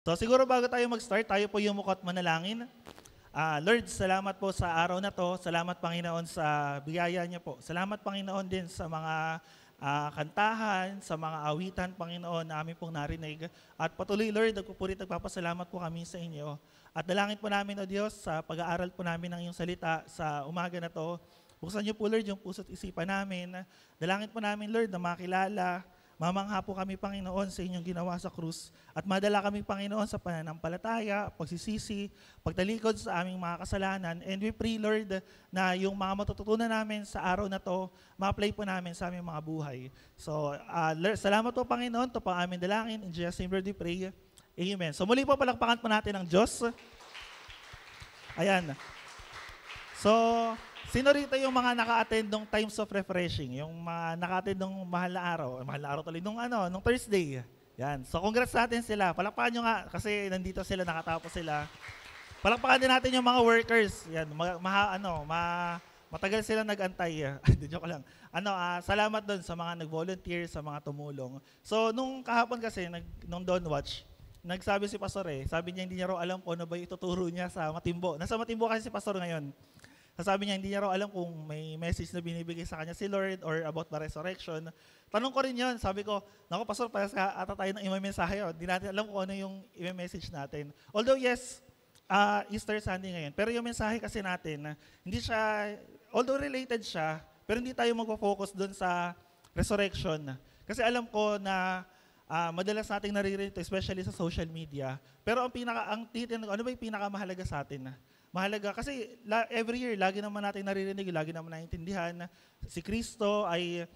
So siguro bago tayo mag-start, tayo po yumukot manalangin. Lord, salamat po sa araw na to. Salamat Panginoon sa biyaya niyo po. Salamat Panginoon din sa mga kantahan, sa mga awitan Panginoon na aming pong narinig. At patuloy Lord, nagpupuri at nagpapasalamat po kami sa inyo. At dalangin po namin o Diyos sa pag-aaral po namin ng iyong salita sa umaga na to. Buksan niyo po Lord yung puso't isipan namin. Dalangin po namin Lord na makilala. Mamangha po kami, Panginoon, sa inyong ginawa sa krus at madala kami, Panginoon, sa pananampalataya, pagsisisi, pagtalikod sa aming mga kasalanan. And we pray, Lord, na yung mga matututunan namin sa araw na to, ma-apply po namin sa aming mga buhay. So, Lord, salamat po, Panginoon. Ito po ang aming dalangin. In Jesus' name, Lord, we pray. Amen. So, muli po palakpakan po natin ang Diyos. Ayan. So, sino rito yung mga naka-attend ng Times of Refreshing? Yung mga naka-attend ng mahal na araw tuloy, nung Thursday. Yan. So congrats natin sila. Palakpakan nyo nga kasi nandito sila, nakatapos sila. Palakpakan din natin yung mga workers. Yan, matagal sila nag-antay. Joke lang. Salamat doon sa mga nag-volunteer, sa mga tumulong. So nung kahapon kasi, nung Dawn Watch, nagsabi si Pastor sabi niya hindi niya raw alam kung ano ba yung ituturo niya sa Matimbo. Nasa Matimbo kasi si Pastor ngayon. Sabi niya, hindi niya raw alam kung may message na binibigay sa kanya si Lord or about the resurrection. Tanong ko rin yun. Sabi ko, naku, Pastor, parang ata tayo ng mensahe. Hindi natin alam kung ano yung message natin. Although yes, Easter Sunday ngayon. Pero yung mensahe kasi natin, hindi siya, although related siya, pero hindi tayo magpo-focus doon sa resurrection. Kasi alam ko na madalas nating naririnig, especially sa social media. Pero ang titin, ano ba yung pinakamahalaga sa atin? Mahalaga kasi every year, lagi naman natin naririnig, lagi naman naiintindihan na si Kristo ay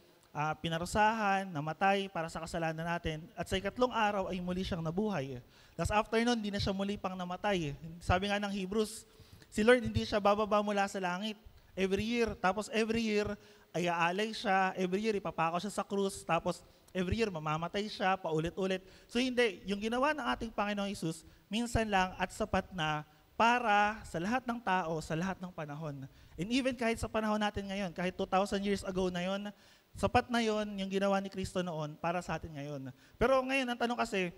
pinarusahan, namatay para sa kasalanan natin at sa ikatlong araw ay muli siyang nabuhay. Tapos after nun, hindi na siya muli pang namatay. Sabi nga ng Hebrews, si Lord hindi siya bababa mula sa langit every year. Tapos every year ay aalay siya, every year ipapako siya sa krus, tapos every year mamamatay siya paulit-ulit. So hindi, yung ginawa ng ating Panginoong Hesus, minsan lang at sapat na para sa lahat ng tao, sa lahat ng panahon. And even kahit sa panahon natin ngayon, kahit 2,000 years ago na yon, sapat na yon yung ginawa ni Kristo noon para sa atin ngayon. Pero ngayon, ang tanong kasi,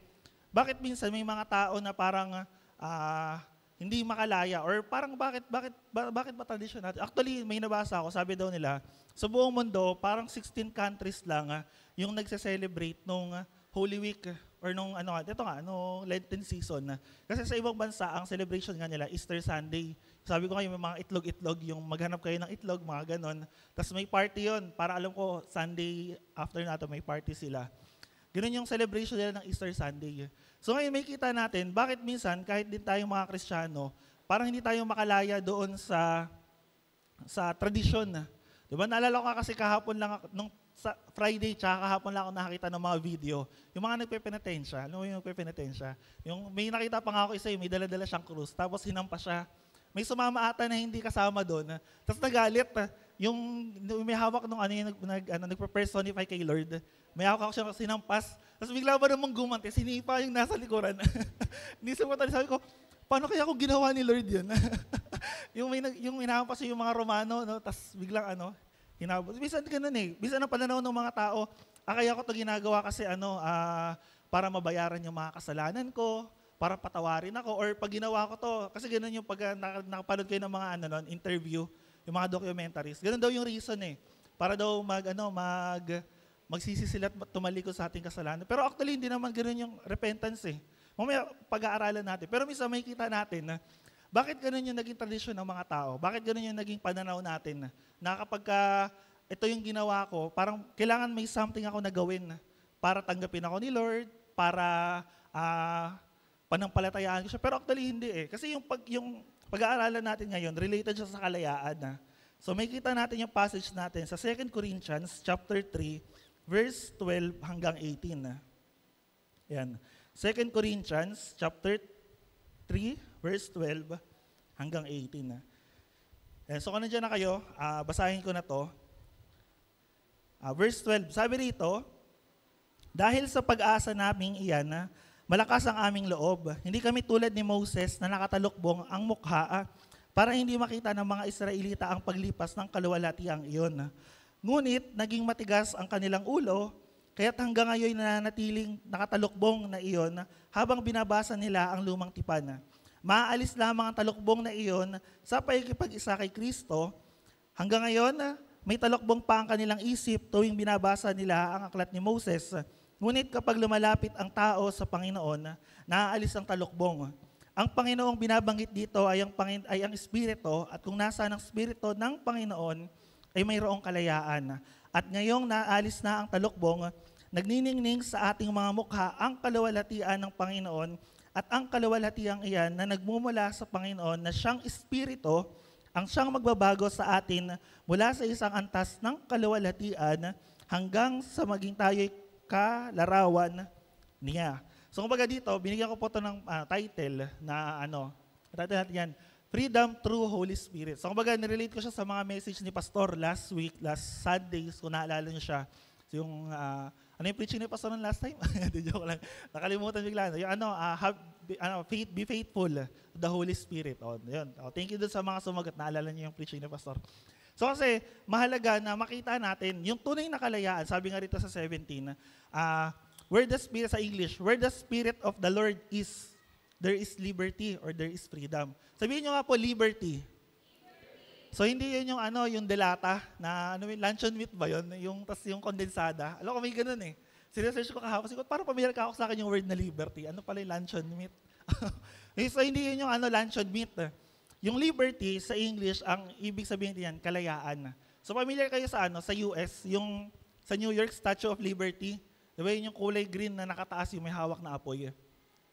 bakit minsan may mga tao na parang hindi makalaya or parang bakit ba tradition natin? Actually, may nabasa ako, sabi daw nila, sa buong mundo, parang 16 countries lang yung nagse-celebrate nung Holy Week or nung Lenten season. Kasi sa ibang bansa, ang celebration nga nila, Easter Sunday. Sabi ko kayo, may mga itlog-itlog, yung maghanap kayo ng itlog, mga ganon. Tapos may party yon para alam ko, Sunday after nato may party sila. Ganun yung celebration nila ng Easter Sunday. So ngayon may kita natin, bakit minsan, kahit din tayong mga Kristiyano, parang hindi tayo makalaya doon sa tradisyon. Diba? Naalala ko kasi kahapon lang, nung sa Friday, tsaka kahapon lang ako nakakita ng mga video. Yung mga nagpe-penitensya, alam mo yung nagpe-penitensya? Yung may nakita pa nga ako isa, may dala-dala siyang krus, tapos hinampas siya. May sumama ata na hindi kasama doon. Tapos nagalit. Yung may hawak nung nagpe-personify kay Lord. May hawak ako siya sinampas. Tapos bigla ba namang gumanti, sinipa yung nasa likuran. Hindi sumata, sabi ko, paano kaya kung ginawa ni Lord yun? yung hinahampas yung mga Romano, no? Tapos biglang hinabot. Bisan ganun Bisan ang pananaw ng mga tao, kaya ko ito ginagawa kasi para mabayaran yung mga kasalanan ko, para patawarin ako, or pag ginawa ko to, kasi ganun yung pag nakapanood kayo ng mga interview, yung mga documentaries, ganun daw yung reason para daw magsisi sila at tumalikod sa ating kasalanan. Pero actually, hindi naman ganun yung repentance Mamaya pag-aaralan natin. Pero minsan may kita natin na bakit ganun yung naging tradisyon ng mga tao? Bakit ganun yung naging pananaw natin na kapag ito yung ginawa ko, parang kailangan may something ako na gawin para tanggapin ako ni Lord, para panampalatayaan ko siya. Pero actually hindi Kasi yung pag-aaralan natin ngayon, related siya sa kalayaan. So may kita natin yung passage natin sa 2 Corinthians chapter 3, verse 12 hanggang 18. Yan. 2 Corinthians chapter 3, verse 12 hanggang 18. So kung nandiyan na kayo, basahin ko na to. Verse 12, sabi rito, dahil sa pag-asa naming iyan, malakas ang aming loob. Hindi kami tulad ni Moses na nakatalukbong ang mukha para hindi makita ng mga Israelita ang paglipas ng kaluwalhatiang iyon. Ngunit naging matigas ang kanilang ulo Kaya't hanggang ngayon nananatiling nakatalukbong na iyon habang binabasa nila ang lumang tipan. Maaalis lamang ang talukbong na iyon sa pakikipag-isa kay Kristo. Hanggang ngayon, may talukbong pa ang kanilang isip tuwing binabasa nila ang aklat ni Moses. Ngunit kapag lumalapit ang tao sa Panginoon, naaalis ang talukbong. Ang Panginoong binabanggit dito ay ang Espiritu, at kung nasa ang Espiritu ng Panginoon, ay mayroong kalayaan. At ngayong naalis na ang talukbong, nagniningning sa ating mga mukha ang kaluwalhatian ng Panginoon, at ang kaluwalhatiang iyan na nagmumula sa Panginoon na siyang Espiritu, ang siyang magbabago sa atin mula sa isang antas ng kaluwalhatian hanggang sa maging tayo'y kalarawan niya. So kumbaga dito, binigyan ko po ito ng title na title natin yan, Freedom Through Holy Spirit. So kumbaga, nirelate ko siya sa mga message ni Pastor last Sunday, kung naalala niyo siya. So yung, yung preaching ni Pastor last time? Joke lang. Nakalimutan bigla. Yung be faithful to the Holy Spirit. Yun. Thank you dun sa mga sumagot. Naalala niyo yung preaching ni Pastor. So kasi, mahalaga na makita natin yung tunay na kalayaan. Sabi nga rito sa 17, where the Spirit, sa English, where the Spirit of the Lord is, there is liberty or there is freedom. Sabihin nyo nga po, liberty. So hindi yun yung delata na luncheon meat ba yun? Yung kondensada. Alam ko may ganun eh. Sinesearch ko kahapon. Siguro parang pamilya ka ako sa akin yung word na liberty. Ano pala yung luncheon meat? So hindi yun yung luncheon meat. Yung liberty sa English, ang ibig sabihin niyan, kalayaan. So familiar kayo sa sa US, yung sa New York Statue of Liberty. Diba yun yung kulay green na nakataas yung may hawak na apoy.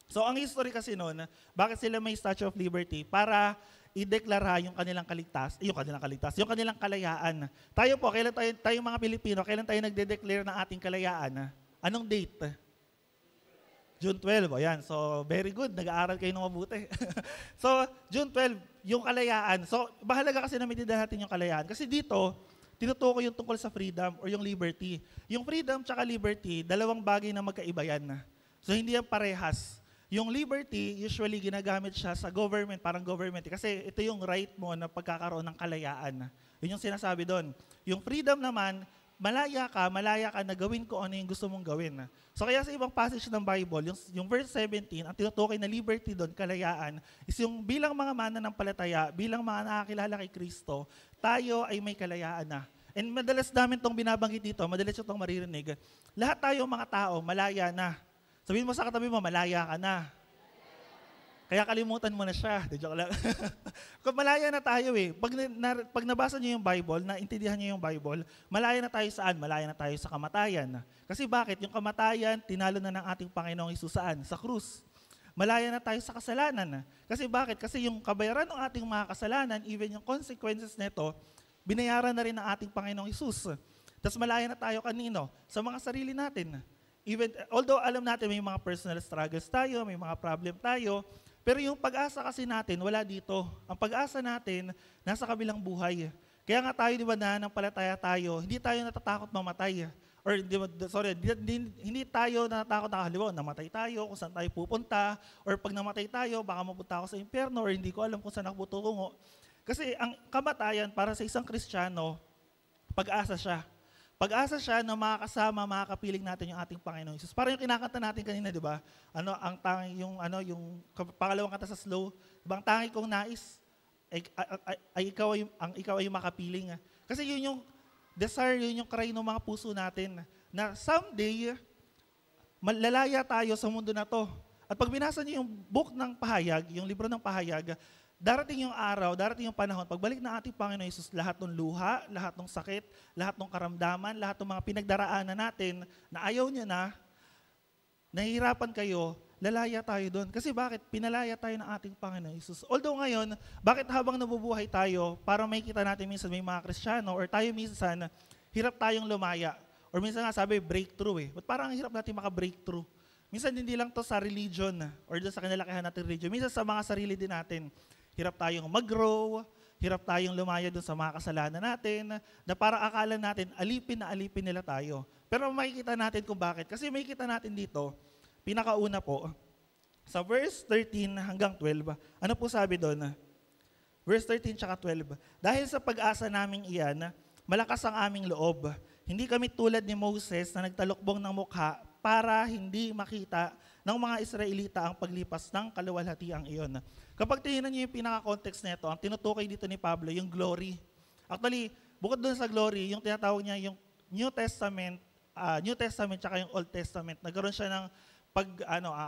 So ang history kasi noon, bakit sila may Statue of Liberty? Para ideklara yung kanilang kanilang kalayaan. Tayo po, kailan tayo mga Pilipino, kailan tayo nagde-declare ng ating kalayaan? Anong date? June 12. Ayan. So, very good. Nag-aaral kayo ng mabuti. So, June 12, yung kalayaan. So, mahalaga kasi na maintindihan natin yung kalayaan. Kasi dito, tinutukoy yung tungkol sa freedom or yung liberty. Yung freedom tsaka liberty, dalawang bagay na magkaiba yan. So, hindi yan parehas. Yung liberty, usually ginagamit siya sa government, parang government. Kasi ito yung right mo na pagkakaroon ng kalayaan. Yun yung sinasabi doon. Yung freedom naman, malaya ka na gawin ko ano yung gusto mong gawin. So kaya sa ibang passage ng Bible, yung verse 17, ang tinutukoy na liberty doon, kalayaan, is yung bilang mga mananampalataya, bilang mga nakakilala kay Kristo, tayo ay may kalayaan na. And madalas namin itong binabanggit dito, madalas itong maririnig. Lahat tayo mga tao, malaya na. Sabihin mo sa katabi mo, malaya ka na. Kaya kalimutan mo na siya. Joke lang. Kung malaya na tayo eh. Pag nabasa niyo yung Bible, naintindihan niyo yung Bible, malaya na tayo saan? Malaya na tayo sa kamatayan. Kasi bakit? Yung kamatayan, tinalo na ng ating Panginoong Hesus saan? Sa krus. Malaya na tayo sa kasalanan. Kasi bakit? Kasi yung kabayaran ng ating mga kasalanan, even yung consequences nito, binayaran na rin ng ating Panginoong Hesus. Tapos malaya na tayo kanino? Sa mga sarili natin. Although alam natin may mga personal struggles tayo, may mga problem tayo, pero yung pag-asa kasi natin, wala dito. Ang pag-asa natin, nasa kabilang buhay. Kaya nga tayo, di ba, nananampalataya tayo, hindi tayo natatakot mamatay. Or, hindi tayo natatakot na halimbawa, namatay tayo, kung saan tayo pupunta, or pag namatay tayo, baka mapunta ako sa impyerno, or hindi ko alam kung saan ako tutungo. Kasi ang kamatayan para sa isang Kristiyano, pag-asa siya. Pag-asa siya na makakasama, makakapiling natin yung ating Panginoong Hesus. Parang yung kinakanta natin kanina, di ba? Ang tangi, yung pangalawang kanta sa slow, diba? Ang tangi kong nais ay ikaw ay makapiling. Kasi yun yung desire, yun yung cry ng mga puso natin na someday, malalaya tayo sa mundo na to. At pag binasa niyo yung book ng pahayag, yung libro ng pahayag, darating yung araw, darating yung panahon, pagbalik ng ating Panginoon Hesus, lahat ng luha, lahat ng sakit, lahat ng karamdaman, lahat ng mga pinagdaraanan natin na ayaw niya na, nahihirapan kayo, lalaya tayo doon. Kasi bakit? Pinalaya tayo ng ating Panginoon Hesus. Although ngayon, bakit habang nabubuhay tayo, parang may kita natin minsan may mga Kristiyano, or tayo minsan, hirap tayong lumaya. Or minsan nga sabi, breakthrough eh. But parang hirap natin maka-breakthrough. Minsan hindi lang to sa religion, or doon sa kinalakihan natin religion. Minsan sa mga sarili din natin. Hirap tayong mag-grow, hirap tayong lumaya doon sa mga kasalanan natin, na para akala natin, alipin na alipin nila tayo. Pero makikita natin kung bakit. Kasi makikita natin dito, pinakauna po, sa verse 13 hanggang 12, ano po sabi doon? Verse 13 tsaka 12, dahil sa pag-asa naming iyan, malakas ang aming loob. hindi kami tulad ni Moses na nagtalukbong ng mukha para hindi makita ng mga Israelita ang paglipas ng kaluwalhatiang iyon. Kapag tingnan niyo yung pinaka-context nito, ang tinutukoy dito ni Pablo, yung glory. Actually, bukod doon sa glory, yung tinatawag niya yung New Testament tsaka yung Old Testament, nagkaroon siya ng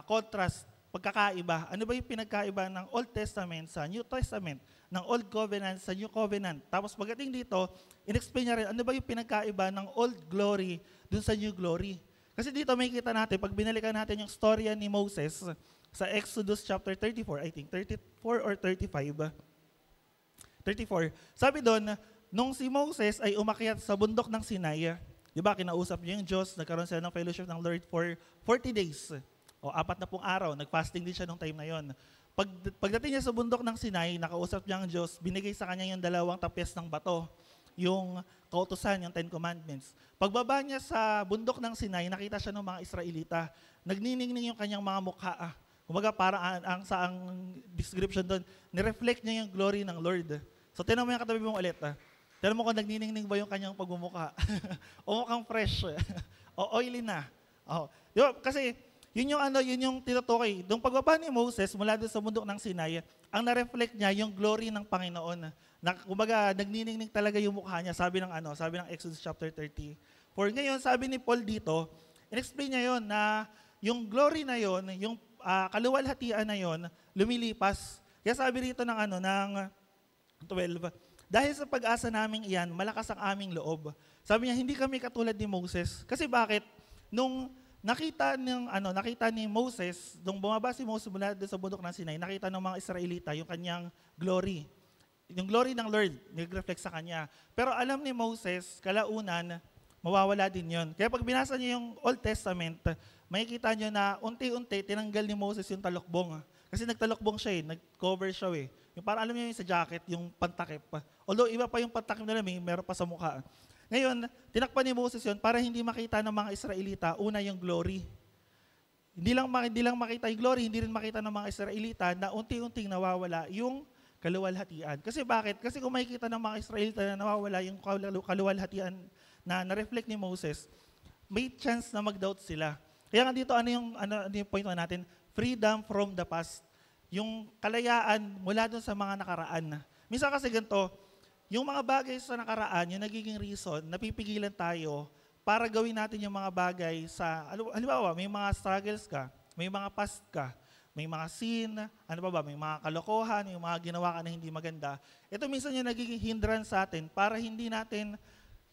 contrast, pagkakaiba. Ano ba yung pinagkaiba ng Old Testament sa New Testament, ng Old Covenant sa New Covenant? Tapos pagdating dito, in-explain niya rin, ano ba yung pinagkaiba ng Old Glory dun sa New Glory? Kasi dito may kita natin, pag binalikan natin yung storya ni Moses sa Exodus chapter 34, I think, 34 or 35. 34. Sabi doon, nung si Moses ay umakyat sa bundok ng Sinai, di ba, kinausap niya yung Diyos, nagkaroon sila ng fellowship ng Lord for 40 days. O 40 araw, nag-fasting din siya nung time na yon. Pagdating niya sa bundok ng Sinai, nakausap niya ang Diyos, binigay sa kanya yung 2 tapyas ng bato, yung kautusan, yung 10 Commandments. Pagbaba niya sa bundok ng Sinai, nakita siya ng mga Israelita. Nagniningning yung kanyang mga mukha. Kumbaga parang ang description doon, nireflect niya yung glory ng Lord. So tinan mo yung katabi mo ulit. Tinan mo kung nagniningning ba yung kanyang pagmumukha. O mukhang fresh. O oily na. Oh. Diba? Kasi yun yung tinutukoy. Nung pagbaba ni Moses mula doon sa bundok ng Sinai, ang na-reflect niya yung glory ng Panginoon. Kumbaga nagniningning talaga yung mukha niya, sabi ng Exodus chapter 30. For ngayon, sabi ni Paul dito, in-explain niya yon na yung glory na yon, yung kaluwalhatian na yon, lumilipas. Kaya sabi rito ng 12, dahil sa pag-asa naming iyan, malakas ang aming loob. Sabi niya, hindi kami katulad ni Moses. Kasi bakit? Nung nakita ni Moses, nung bumaba si Moses mula sa bundok ng Sinai, nakita ng mga Israelita yung kanyang glory. Yung glory ng Lord, nag-reflect sa kanya. Pero alam ni Moses, kalaunan, mawawala din yon. Kaya pag binasa niyo yung Old Testament, makikita niyo na unti-unti tinanggal ni Moses yung talukbong. Kasi nagtalukbong siya nag-cover siya Yung parang alam niyo yung sa jacket, yung pantakip. Although iba pa yung pantakip nila, meron pa sa mukha. Ngayon, tinakpan ni Moses yun para hindi makita ng mga Israelita, una yung glory. Hindi lang makita yung glory, hindi rin makita ng mga Israelita na unti-unting nawawala yung kaluwalhatian. Kasi bakit? Kasi kung makikita ng mga Israelita na nawawala yung kaluwalhatian na na-reflect ni Moses, may chance na mag-doubt sila. Kaya nga dito, ano yung point natin? Freedom from the past. Yung kalayaan mula dun sa mga nakaraan. Minsan kasi ganito, yung mga bagay sa nakaraan, yung nagiging reason, napipigilan tayo para gawin natin yung mga bagay sa, halimbawa, may mga struggles ka, may mga past ka, may mga sin, may mga kalokohan, yung mga ginawa ka na hindi maganda. Ito minsan yung nagiging hindrance sa atin para hindi natin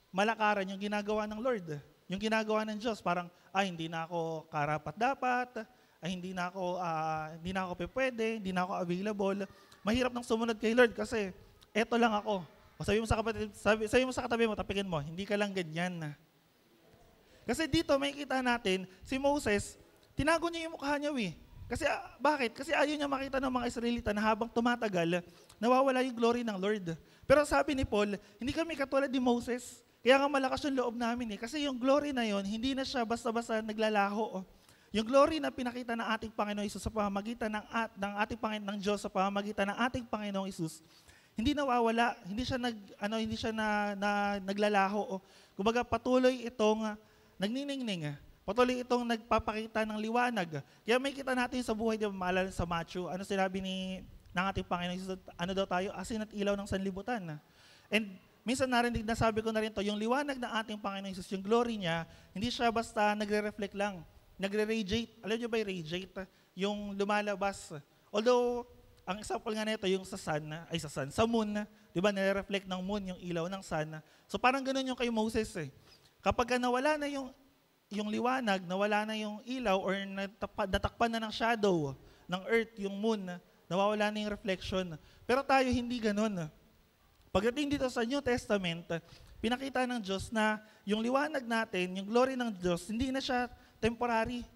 malakaran yung ginagawa ng Lord. Yung ginagawa ng Diyos, parang, hindi na ako karapat-dapat, hindi na ako pwede, hindi na ako available. Mahirap nang sumunod kay Lord kasi eto lang ako. O sabi mo sa katabi mo, tapikin mo, hindi ka lang ganyan. Kasi dito makikita natin, si Moses, tinago niya yung mukha niya Kasi bakit? Kasi ayaw niya makita ng mga Israelita na habang tumatagal, nawawala yung glory ng Lord. Pero sabi ni Paul, hindi kami katulad ni Moses. Kaya nga malakas yung loob namin Kasi yung glory na yon, hindi na siya basta-basta naglalaho. Yung glory na pinakita ng ating Panginoong Hesus sa pamamagitan ng ating Panginoong Diyos sa pamamagitan ng ating Panginoong Hesus, hindi nawawala, hindi siya naglalaho. Kumbaga patuloy itong nagniningning, patuloy itong nagpapakita ng liwanag. Kaya may kita natin sa buhay, di ba, maalala sa Matthew, sinabi ng ating Panginoong Hesus, daw tayo, asin at ilaw ng sanlibutan. And minsan nasabi ko na rin to, yung liwanag ng ating Panginoong Hesus, yung glory niya, hindi siya basta nagre-reflect lang, nagre-radiate. Alam niyo ba yung radiate? Yung lumalabas. Although, ang example nga nito, yung sa moon, di ba, nire-reflect ng moon yung ilaw ng sun. So parang ganun yung kay Moses Kapag nawala na yung liwanag, nawala na yung ilaw, or natakpan na ng shadow ng earth, yung moon, nawawala na yung reflection. Pero tayo hindi ganun. Pagdating dito sa New Testament, pinakita ng Diyos na yung liwanag natin, yung glory ng Diyos, hindi na siya temporary.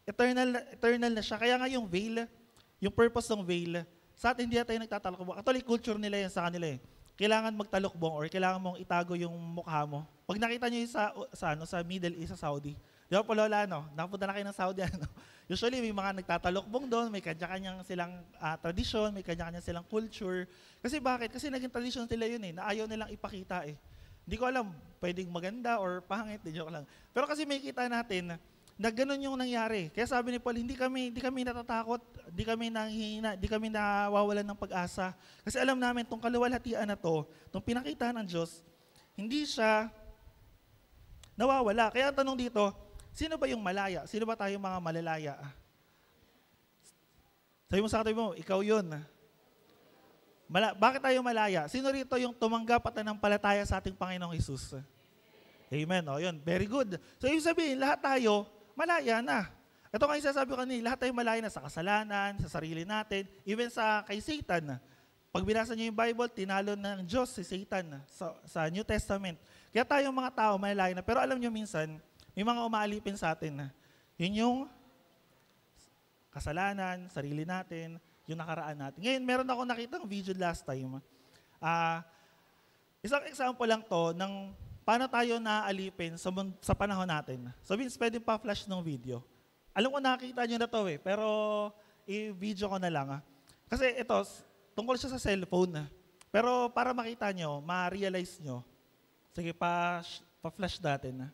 Eternal na siya. Kaya nga yung veil, yung purpose ng veil, sa atin hindi na tayo nagtatalokbong. Actually, culture nila yan sa kanila Kailangan magtalokbong or kailangan mong itago yung mukha mo. Pag nakita nyo yung sa Middle East, sa Saudi, di ba po Lola, nakapunta na kayo ng Saudi, Usually, may mga nagtatalokbong doon, may kanya-kanyang silang tradisyon, may kanya-kanyang silang culture. Kasi bakit? Kasi naging tradisyon nila yun na ayaw nilang ipakita Hindi ko alam, pwedeng maganda or pangit, di joke lang. Pero kasi may kita natin na ganun yung nangyari. Kaya sabi ni Paul, hindi kami natatakot, hindi kami nanghihina, hindi kami nawawalan ng pag-asa. Kasi alam namin, itong kaluwalhatian na to, itong pinakita ng Diyos, hindi siya nawawala. Kaya ang tanong dito, sino ba yung malaya? Sino ba tayong mga malalaya? Sabi mo sa katabi mo, ikaw yun. Bakit tayo malaya? Sino rito yung tumanggap at nanampalataya sa ating Panginoong Hesus? Amen. O, yun. Very good. So, ibig sabihin, lahat tayo, malaya na. Ito nga yung sasabi ko kanina, lahat tayo malaya na sa kasalanan, sa sarili natin, even kay Satan. Pag binasa niyo yung Bible, tinalo ng Diyos si Satan sa New Testament. Kaya tayong mga tao, malaya na. Pero alam niyo minsan, may mga umaalipin sa atin. Yun yung kasalanan, sarili natin, yung nakaraan natin. Ngayon, meron ako nakitang video last time. Isang example lang to ng paano tayo naaalipin sa panahon natin. So, Vince, pwede pa-flash ng video. Alam ko nakita nyo na to pero i-video ko na lang. Kasi ito, tungkol siya sa cellphone. Pero para makita nyo, ma-realize nyo. Sige, pa-flash natin.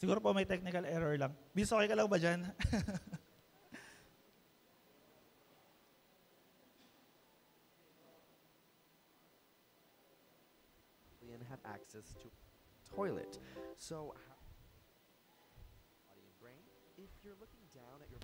Siguro po may technical error lang. Bis, okay ka lang ba dyan? have access to toilet. So body and brain, if you're looking down at your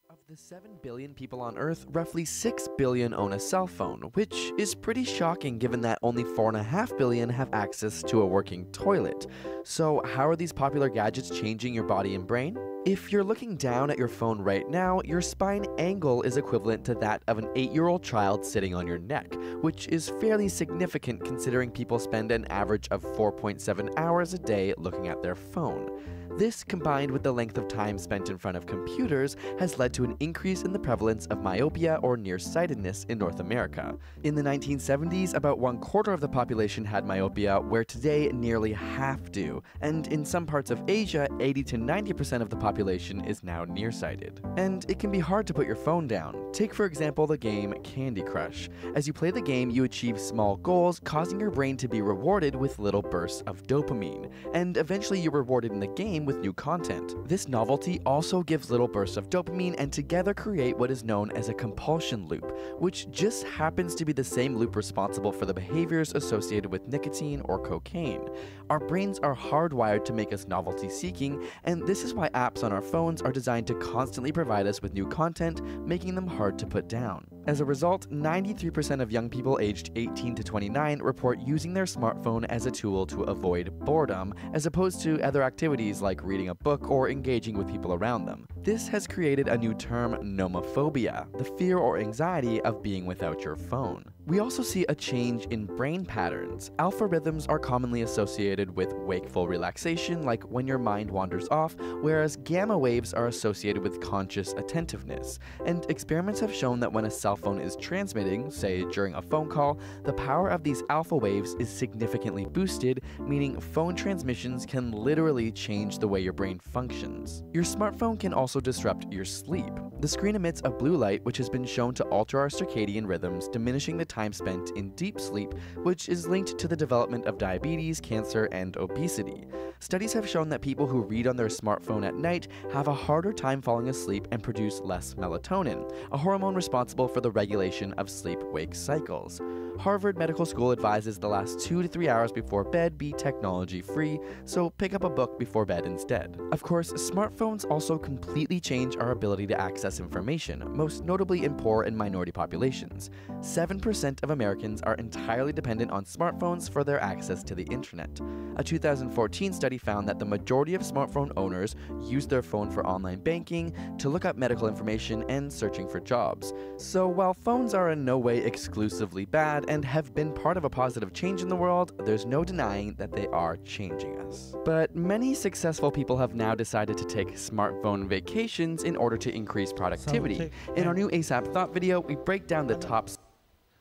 Of the 7 billion people on Earth, roughly 6 billion own a cell phone, which is pretty shocking given that only 4.5 billion have access to a working toilet. So how are these popular gadgets changing your body and brain? If you're looking down at your phone right now, your spine angle is equivalent to that of an 8-year-old child sitting on your neck, which is fairly significant considering people spend an average of 4.7 hours a day looking at their phone. This, combined with the length of time spent in front of computers, has led to an increase in the prevalence of myopia or nearsightedness in North America. In the 1970s, about 1/4 of the population had myopia, where today nearly half do, and in some parts of Asia, 80 to 90% of the population is now nearsighted. And it can be hard to put your phone down. Take for example the game Candy Crush. As you play the game, you achieve small goals, causing your brain to be rewarded with little bursts of dopamine, and eventually you're rewarded in the game with new content. This novelty also gives little bursts of dopamine and together create what is known as a compulsion loop, which just happens to be the same loop responsible for the behaviors associated with nicotine or cocaine. Our brains are hardwired to make us novelty seeking, and this is why apps on our phones are designed to constantly provide us with new content, making them hard to put down. As a result, 93% of young people aged 18 to 29 report using their smartphone as a tool to avoid boredom, as opposed to other activities like reading a book or engaging with people around them. This has created a new term, nomophobia, the fear or anxiety of being without your phone. We also see a change in brain patterns. Alpha rhythms are commonly associated with wakeful relaxation, like when your mind wanders off, whereas gamma waves are associated with conscious attentiveness. And experiments have shown that when a cell phone is transmitting, say during a phone call, the power of these alpha waves is significantly boosted, meaning phone transmissions can literally change the way your brain functions. Your smartphone can also disrupt your sleep. The screen emits a blue light which has been shown to alter our circadian rhythms, diminishing the time spent in deep sleep, which is linked to the development of diabetes, cancer, and obesity. Studies have shown that people who read on their smartphone at night have a harder time falling asleep and produce less melatonin, a hormone responsible for the regulation of sleep-wake cycles. Harvard Medical School advises the last 2 to 3 hours before bed be technology-free, so pick up a book before bed instead. Of course, smartphones also completely change our ability to access information, most notably in poor and minority populations. 7% of Americans are entirely dependent on smartphones for their access to the internet. A 2014 study found that the majority of smartphone owners use their phone for online banking, to look up medical information, and searching for jobs. So while phones are in no way exclusively bad and have been part of a positive change in the world, there's no denying that they are changing us. But many successful people have now decided to take smartphone vacations in order to increase productivity. In our new ASAP Thought video, we break down the top.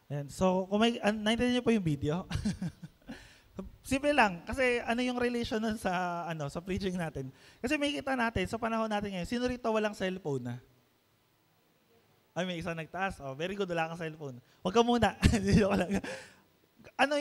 And so, kung may, naintindihan niyo po yung video? Simple lang, kasi ano yung relation nun sa, sa preaching natin. Kasi may kita natin, sa panahon natin ngayon, sino rito walang cellphone? Ay, may isang nagtaas. Oh, very good, wala kang cellphone. Huwag ka muna. Joke lang. Ano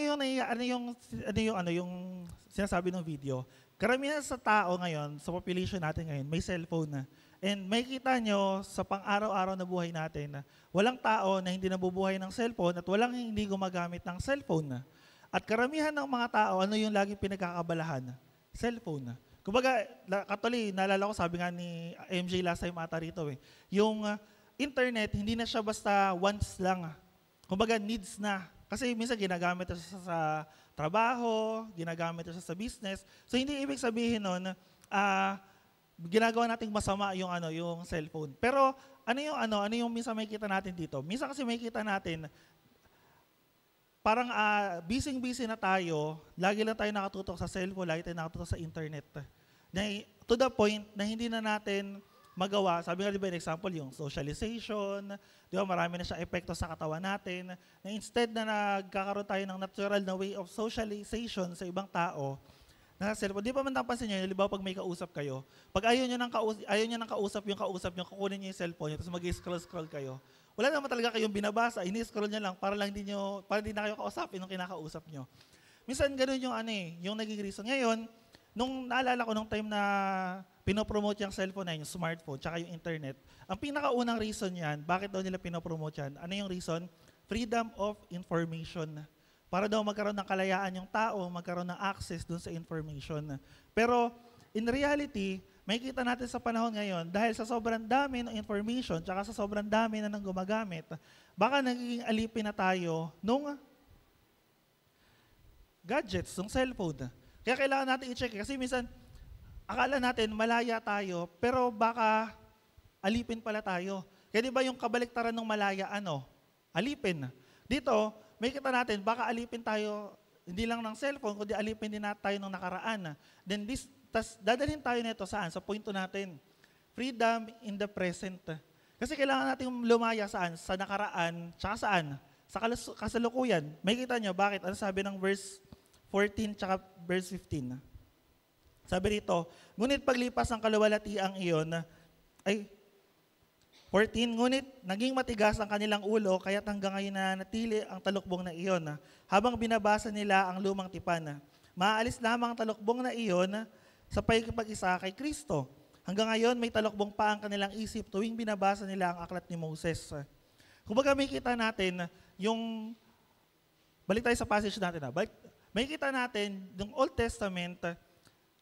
yung sinasabi ng video? Karamihan sa tao ngayon, sa population natin ngayon, may cellphone na. And may kita nyo sa pang-araw-araw na buhay natin na walang tao na hindi nabubuhay ng cellphone at walang hindi gumagamit ng cellphone na. At karamihan ng mga tao, ano yung laging pinagkakabalahan? Cellphone. Kumbaga, katuloy, naalala ko, sabi nga ni MJ last time ata rito yung internet, hindi na siya basta once lang. Kumbaga, needs na. Kasi minsan ginagamit ito sa trabaho, ginagamit ito sa business. So, hindi ibig sabihin nun, ginagawa nating masama yung cellphone. Pero, ano yung minsan may kita natin dito? Minsan kasi may kita natin, parang busy na tayo, lagi lang tayo nakatutok sa cellphone, lagi tayo nakatutok sa internet. To the point na hindi na natin magawa, sabi nga diba, example, yung socialization, di ba, marami na siyang epekto sa katawan natin, na instead na nagkakaroon tayo ng natural na way of socialization sa ibang tao, na cellphone, di ba man napansin nyo, halimbawa pag may kausap kayo, pag ayaw nyo ng kausap nyo, kukunin nyo yung cellphone nyo, tapos mag-scroll kayo. Wala naman talaga kayong binabasa, ini-scroll nyo lang para hindi na kayo kausapin nung kinakausap nyo. Minsan ganun yung naging reason. Ngayon, nung naalala ko nung time na pinopromote yung cellphone na yung smartphone, tsaka yung internet, ang pinakaunang reason yan, bakit daw nila pinopromote yan? Ano yung reason? Freedom of information. Para daw magkaroon ng kalayaan yung tao, magkaroon ng access dun sa information. Pero in reality, may kita natin sa panahon ngayon, dahil sa sobrang dami ng information, tsaka sa sobrang dami na nang gumagamit, baka nagiging alipin na tayo nung gadgets, nung cellphone. Kaya kailangan natin i-check, kasi minsan, akala natin malaya tayo, pero baka alipin pala tayo. Kaya di ba yung kabaliktaran ng malaya, alipin. Dito, may kita natin, baka alipin tayo, hindi lang ng cellphone, kundi alipin din natin tayo ng nakaraan. Then dadalhin tayo nito saan? Sa point natin. Freedom in the present. Kasi kailangan natin lumaya saan? Sa nakaraan, tsaka saan? Sa kasalukuyan. May kita nyo, bakit? Ano sabi ng verse 14 tsaka verse 15? Sabi rito, ngunit paglipas ng kaluwalhatiang iyon, 14, ngunit naging matigas ang kanilang ulo, kaya't hanggang ngayon na natili ang talukbong na iyon. Habang binabasa nila ang lumang tipan, maaalis lamang ang talukbong na iyon sa pakikipag-isa kay Kristo. Hanggang ngayon, may talukbong pa ang kanilang isip tuwing binabasa nila ang aklat ni Moses. Kumbaga may kita natin balik tayo sa passage natin. May kita natin, yung Old Testament,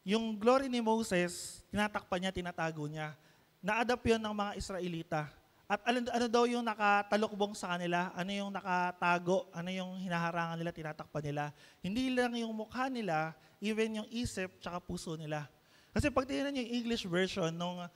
yung glory ni Moses, tinatakpan niya, tinatago niya. Na-adapt yun ng mga Israelita. At ano daw yung nakatalukbong sa kanila, ano yung nakatago, ano yung hinaharangan nila, tinatakpan nila. Hindi lang yung mukha nila, even yung isip tsaka puso nila. Kasi pag tingnan yung English version nung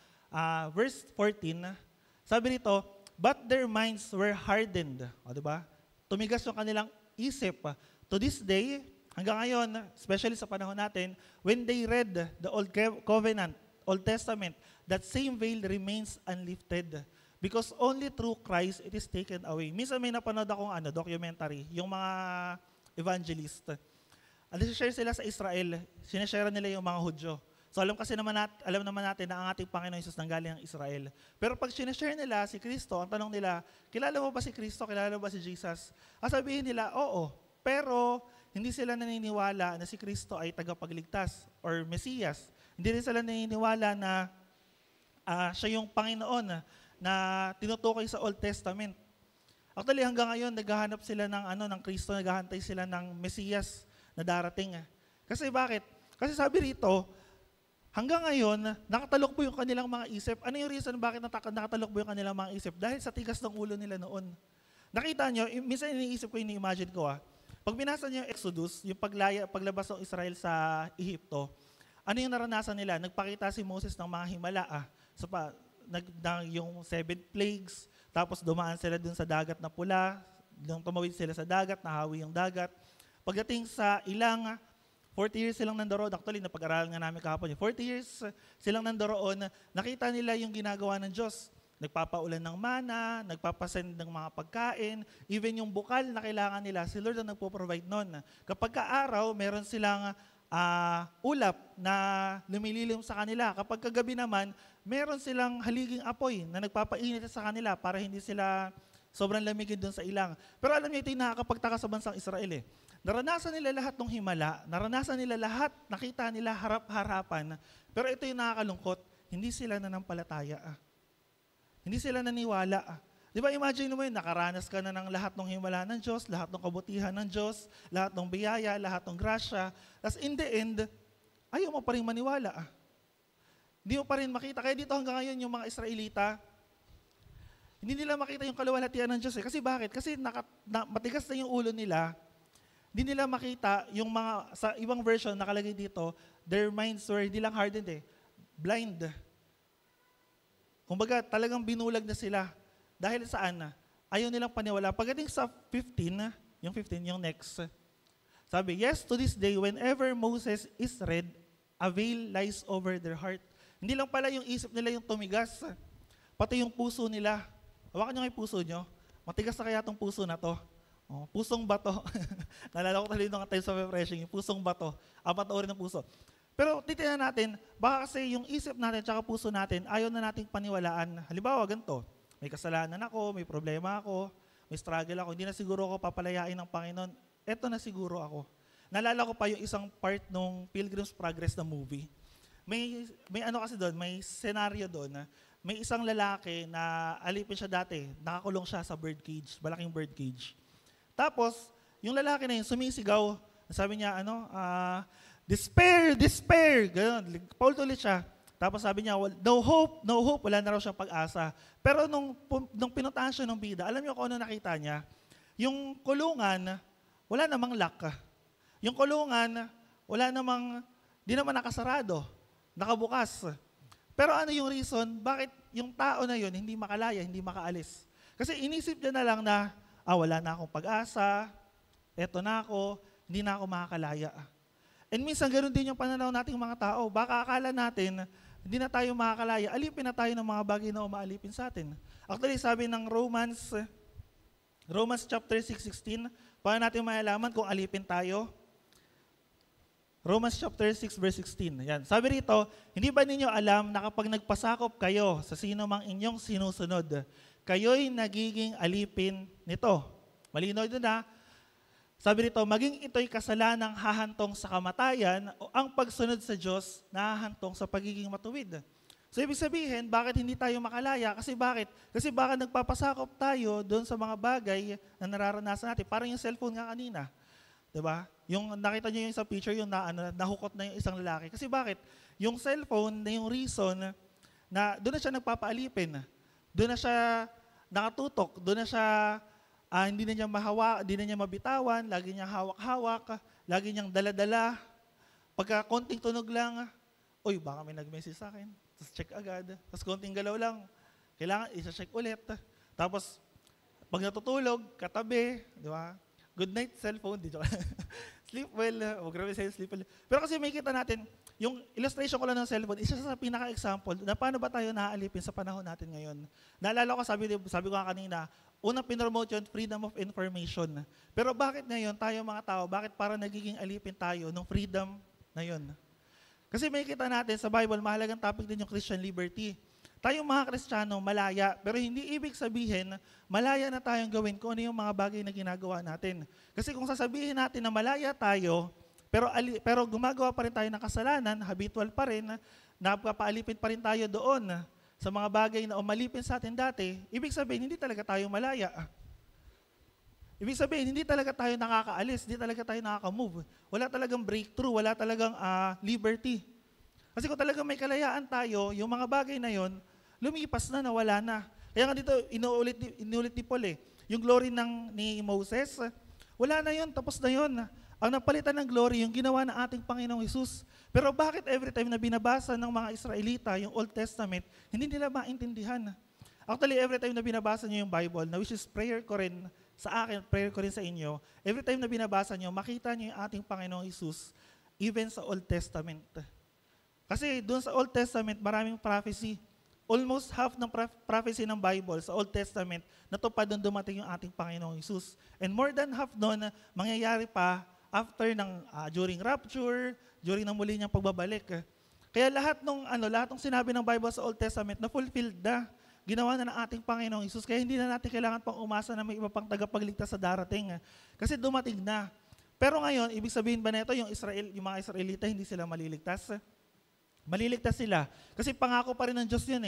verse 14, sabi nito, but their minds were hardened. O, diba? Tumigas yung kanilang isip. To this day, hanggang ngayon, especially sa panahon natin, when they read the Old Covenant, Old Testament, that same veil remains unlifted. Because only through Christ it is taken away. Minsan may napanood akong documentary, yung mga evangelist. Share sila sa Israel, sinashare nila yung mga Hudyo. So alam naman natin na ang ating Panginoon Jesus nanggaling ng Israel. Pero pag sinashare nila si Kristo, ang tanong nila, kilala mo ba si Kristo? Kilala mo ba si Jesus? Sabihin nila, oo. Pero hindi sila naniniwala na si Kristo ay tagapagligtas or Mesiyas. Hindi rin sila naniniwala na siya yung Panginoon na tinutukoy sa Old Testament. Actually, hanggang ngayon, naghahanap sila ng Kristo, naghahantay sila ng Mesiyas na darating. Kasi bakit? Kasi sabi rito, hanggang ngayon, nakatalokbo yung kanilang mga isip. Ano yung reason bakit nakatalokbo yung kanilang mga isip? Dahil sa tigas ng ulo nila noon. Nakita nyo, minsan iniisip ko, ini-imagine ko pag binasa niyo yung Exodus, yung paglabas ng Israel sa Ehipto, ano yung naranasan nila? Nagpakita si Moses ng mga himala. Yung 7 plagues, tapos dumaan sila dun sa dagat na pula, nung tumawid sila sa dagat, nahawi yung dagat. Pagdating sa ilang 40 years silang nandoroon, actually napag-aralan nga namin kahapon, 40 years silang nandoroon, nakita nila yung ginagawa ng Diyos. Nagpapaulan ng mana, nagpapasend ng mga pagkain, even yung bukal na kailangan nila, si Lord ang nagpo-provide nun. Kapag araw, meron silang ulap na lumililim sa kanila. Kapag kagabi naman, meron silang haliging apoy na nagpapainit sa kanila para hindi sila sobrang lamigin doon sa ilang. Pero alam niyo, ito yung nakakapagtaka sa bansang Israel. Naranasan nila lahat ng himala, naranasan nila lahat, nakita nila harap-harapan, pero ito yung nakakalungkot, hindi sila nanampalataya. Hindi sila naniwala. Di ba, imagine mo yun, nakaranas ka na ng lahat ng himala ng Diyos, lahat ng kabutihan ng Diyos, lahat ng biyaya, lahat ng grasya. Tapos in the end, ayaw mo pa rin maniwala. Hindi mo pa rin makita. Kaya dito hanggang ngayon yung mga Israelita, hindi nila makita yung kaluwalhatian ng Diyos. Kasi bakit? Kasi matigas na yung ulo nila, hindi nila makita yung mga, sa ibang version nakalagay dito, their minds were hindi lang hardened blind. Kumbaga, talagang binulag na sila. Dahil saan? Ayaw nilang paniwala. Pagdating sa 15, yung next, sabi, yes, to this day, whenever Moses is read, a veil lies over their heart. Hindi lang pala yung isip nila yung tumigas, pati yung puso nila. Hawakan nyo yung puso nyo. Matigas na kaya itong puso na to. Oh, pusong bato. Nalala ko talaga ng times of refreshing, yung pusong bato. Apat na uri ng puso. Pero titignan natin, baka kasi yung isip natin at puso natin, ayaw na nating paniwalaan. Halimbawa, ganito, may kasalanan ako, may problema ako, may struggle ako, hindi na siguro ako papalayain ng Panginoon. Eto na siguro ako. Nalala ko pa yung isang part nung Pilgrim's Progress na movie. May ano kasi doon, may senaryo doon na may isang lalaki na alipin siya dati, nakakulong siya sa bird cage, malaking bird cage. Tapos, yung lalaki na yun, sumisigaw, sabi niya, despair, despair. Ganun, paulit-ulit siya. Tapos sabi niya, no hope, wala na raw siyang pag-asa. Pero nung pinuntahan siya ng bida, alam niyo kung ano nakita niya? Yung kulungan, wala namang lock. Yung kulungan, di naman nakasarado, nakabukas. Pero ano yung reason, bakit yung tao na yun hindi makalaya, hindi makaalis? Kasi inisip niya na lang na, wala na akong pag-asa, eto na ako, hindi na ako makakalaya. And minsan, ganoon din yung pananaw nating mga tao. Baka akala natin, hindi na tayo makakalaya. Alipin na tayo ng mga bagay na umaalipin sa atin. Actually, sabi ng Romans chapter 6:16, paano natin malalaman kung alipin tayo? Romans chapter 6 verse 16. Yan. Sabi rito, hindi ba ninyo alam na kapag nagpasakop kayo sa sino mang inyong sinusunod, kayo'y nagiging alipin nito? Malinaw doon na. Sabi rito, maging ito'y kasalanang hahantong sa kamatayan o ang pagsunod sa Diyos na hahantong sa pagiging matuwid. So ibig sabihin, bakit hindi tayo makalaya? Kasi bakit? Kasi baka nagpapasakop tayo doon sa mga bagay na nararanasan natin. Parang yung cellphone nga kanina. Diba? Yung nakita niyo yung sa picture, yung nahukot na yung isang lalaki. Kasi bakit? Yung cellphone na yung reason na doon na siya nagpapaalipin. Doon na siya nakatutok. Doon na siya hindi na niya mabitawan, lagi niyang hawak-hawak, lagi niyang dala-dala. Pagka konting tunog lang, baka may nag-message sa akin. Tapos check agad. Tapos konting galaw lang, kailangan isa-check ulit. Tapos, pag natutulog, katabi, di ba? Good night, cellphone. Sleep well. Grabe sa'yo, sleep well. Pero kasi may kita natin, yung illustration ko lang ng cellphone, isa sa pinaka-example na paano ba tayo naaalipin sa panahon natin ngayon. Naalala ko, sabi ko kanina, unang pinromote yun, freedom of information. Pero bakit ngayon tayo mga tao, bakit parang nagiging alipin tayo ng freedom na yun? Kasi may kita natin sa Bible, mahalagang topic din yung Christian liberty. Tayong mga Kristiyano, malaya, pero hindi ibig sabihin, malaya na tayong gawin kung ano yung mga bagay na ginagawa natin. Kasi kung sasabihin natin na malaya tayo, pero gumagawa pa rin tayo ng kasalanan, habitual pa rin, napapaalipin pa rin tayo doon sa mga bagay na umalipin sa atin dati, ibig sabihin, hindi talaga tayo malaya. Ibig sabihin, hindi talaga tayo nakakaalis, hindi talaga tayo nakaka-move. Wala talagang breakthrough, wala talagang liberty. Kasi kung talagang may kalayaan tayo, yung mga bagay na yon, lumipas na, nawala na. Kaya nga dito, inuulit ni Paul yung glory ni Moses, wala na yon, tapos na yon. Ang napalitan ng glory, yung ginawa ng ating Panginoong Hesus. Pero bakit every time na binabasa ng mga Israelita yung Old Testament, hindi nila maintindihan? Actually, every time na binabasa nyo yung Bible, na which is prayer ko rin sa akin, prayer ko rin sa inyo, every time na binabasa nyo, makita nyo yung ating Panginoong Hesus, even sa Old Testament. Kasi doon sa Old Testament, maraming prophecy. almost half ng prophecy ng Bible sa Old Testament, natupad nung dumating yung ating Panginoong Hesus. And more than half doon, mangyayari pa after during rapture, during ng muli niyang pagbabalik. Kaya lahat ng sinabi ng Bible sa Old Testament na fulfilled na. Ginawa na ng ating Panginoong Hesus. Kaya hindi na natin kailangan pang umasa na may iba pang tagapagligtas sa darating. Kasi dumating na. Pero ngayon, ibig sabihin ba nito yung mga Israelita hindi sila maliligtas? Maliligtas sila. Kasi pangako pa rin ng Diyos yun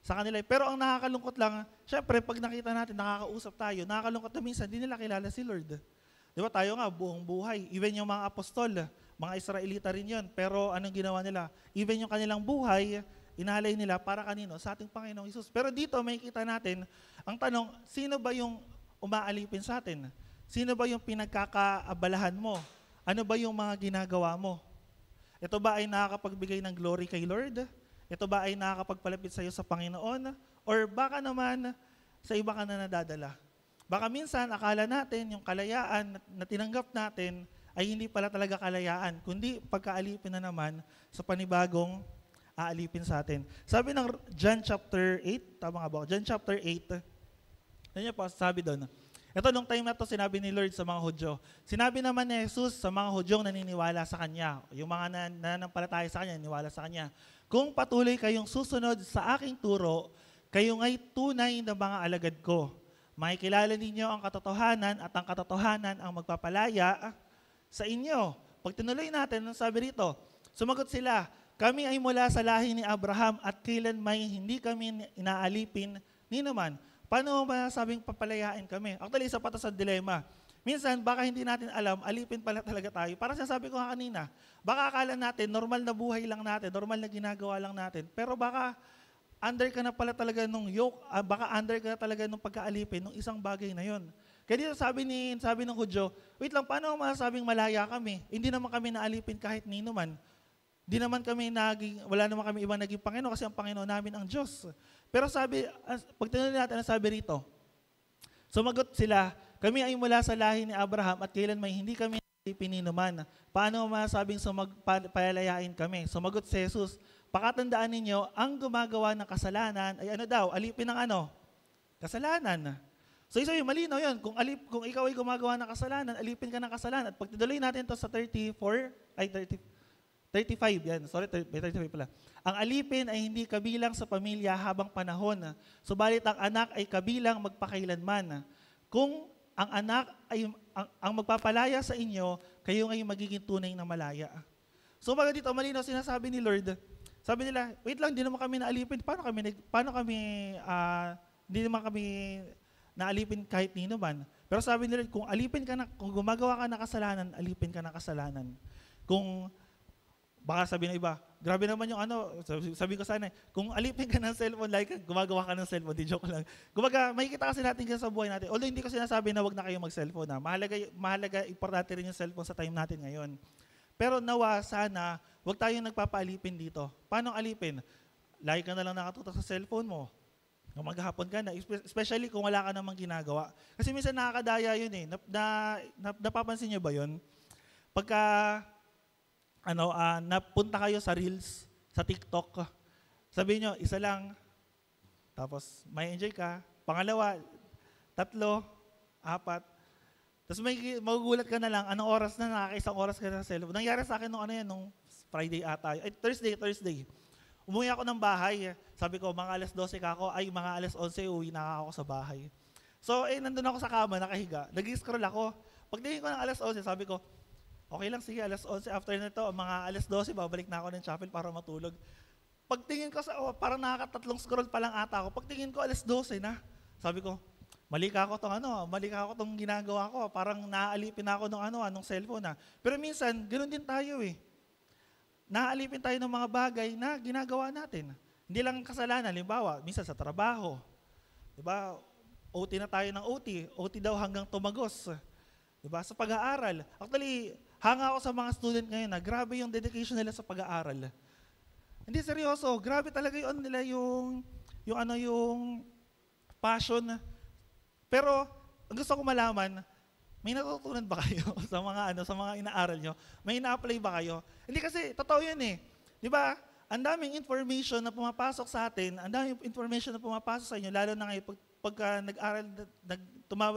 sa kanila. Pero ang nakakalungkot lang, syempre pag nakita natin, nakakausap tayo, nakakalungkot na minsan, hindi nila kilala si Lord. Di ba tayo nga, buong buhay. Even yung mga apostol, mga Israelita rin yun. Pero anong ginawa nila? Even yung kanilang buhay, inalay nila para kanino? Sa ating Panginoong Hesus. Pero dito, may kita natin, ang tanong, sino ba yung umaalipin sa atin? Sino ba yung pinagkakaabalahan mo? Ano ba yung mga ginagawa mo? Ito ba ay nakakapagbigay ng glory kay Lord? Ito ba ay nakakapagpalapit sa iyo sa Panginoon? Or baka naman sa iba ka na nadadala? Baka minsan akala natin yung kalayaan na tinanggap natin ay hindi pala talaga kalayaan, kundi pagkaalipin na naman sa panibagong aalipin sa atin. Sabi ng John chapter 8, tama nga ba? John chapter 8, ano niya po, sabi doon, ito, nung time na to sinabi ni Lord sa mga Hudyo. Sinabi naman ni Jesus sa mga Hudyong naniniwala sa Kanya, yung mga nananampalataya sa Kanya, naniniwala sa Kanya, kung patuloy kayong susunod sa aking turo, kayo nga'y tunay na mga alagad ko. Makikilala ninyo ang katotohanan at ang katotohanan ang magpapalaya sa inyo. Pag tinuloy natin, ang sabi rito, sumagot sila, kami ay mula sa lahi ni Abraham at kailan may hindi kami inaalipin ni naman. Paano mo masabing papalayain kami? Actually, isa pa sa dilema. Minsan, baka hindi natin alam, alipin pala talaga tayo. Parang sinasabi ko nga kanina, baka akala natin, normal na buhay lang natin, normal na ginagawa lang natin. Pero baka under ka na pala talaga nung yoke, baka under ka na talaga nung pagkaalipin, nung isang bagay na yon. Kaya dito sabi ng Hudyo, wait lang, paano mo masabing malaya kami? Hindi naman kami naalipin kahit nino man. Di naman kami wala naman kami ibang naging Panginoon kasi ang Panginoon namin ang Diyos. Pero sabi, pag tinuloy natin ang sabi rito, sumagot sila, kami ay mula sa lahi ni Abraham at kailan may hindi kami pininuman. Paano masabing palayain kami? Sumagot si Jesus, pakatandaan ninyo, ang gumagawa ng kasalanan ay ano daw, alipin ng ano? Kasalanan. So yung malinaw yun, kung ikaw ay gumagawa ng kasalanan, alipin ka ng kasalanan. At pag tinuloy natin to sa 35, yan. Sorry, may 35 pala. Ang alipin ay hindi kabilang sa pamilya habang panahon. Subalit ang anak ay kabilang magpakailanman. Kung ang anak ay ang magpapalaya sa inyo, kayo ngayon magiging tunay na malaya. So baga dito, malinaw sinasabi ni Lord, sabi nila, wait lang, di naman kami naalipin. Hindi naman kami naalipin kahit nino man. Pero sabi ni Lord, kung gumagawa ka ng kasalanan, alipin ka ng kasalanan. Kung baka sabi ng iba, grabe naman yung sabi ko sana, kung alipin ka ng cellphone, like gumagawa ka ng cellphone, di joke lang. Gumaga, makikita kasi natin sa buhay natin. Although hindi ko sinasabi na wag na kayo mag-cellphone. Mahalaga, importante rin yung cellphone sa time natin ngayon. Pero nawa, sana, wag tayong nagpapaalipin dito. Paano alipin? Lagi ka na lang nakatutok sa cellphone mo. Maghapon ka na, especially kung wala ka namang ginagawa. Kasi minsan nakakadaya yun napapansin niyo ba yun? Pagka napunta kayo sa Reels, sa TikTok, sabihin nyo, isa lang, tapos may enjoy ka, pangalawa, 3, 4, tapos magugulat ka na lang, anong oras na, nakakaisang oras ka na sa cellphone. Nangyari sa akin nung Friday ata, Thursday. Umuwi ako ng bahay, sabi ko, mga alas 12 ka ako, ay mga alas 11, uwi na ako sa bahay. So, nandun ako sa kama, nakahiga, nag-scroll ako. Pagtingin ko ng alas 11, sabi ko, okay lang, sige, alas 11. After nito, mga alas 12, babalik na ako ng chapel para matulog. Pagtingin ko parang nakakatatlong scroll pa lang ata ako. Pagtingin ko, alas 12 na. Sabi ko, mali ka ako tong ginagawa ko. Parang naaalipin na ako nung cellphone . Pero minsan, ganoon din tayo . Naaalipin tayo ng mga bagay na ginagawa natin. Hindi lang kasalanan, halimbawa, minsan sa trabaho. Diba? OT na tayo ng OT. OT daw hanggang tumagos. Diba? Sa pag-aaral. Actually, hanga ako sa mga student ngayon na grabe yung dedication nila sa pag-aaral. Hindi seryoso, grabe talaga yung passion. Pero ang gusto ko malaman, may natutunan ba kayo sa mga inaaral nyo? May ina-apply ba kayo? Hindi kasi totoo 'yun . 'Di ba? ang daming information na pumapasok sa atin, ang daming information na pumapasok sa inyo, lalo na ngayon, pagka nag-aral,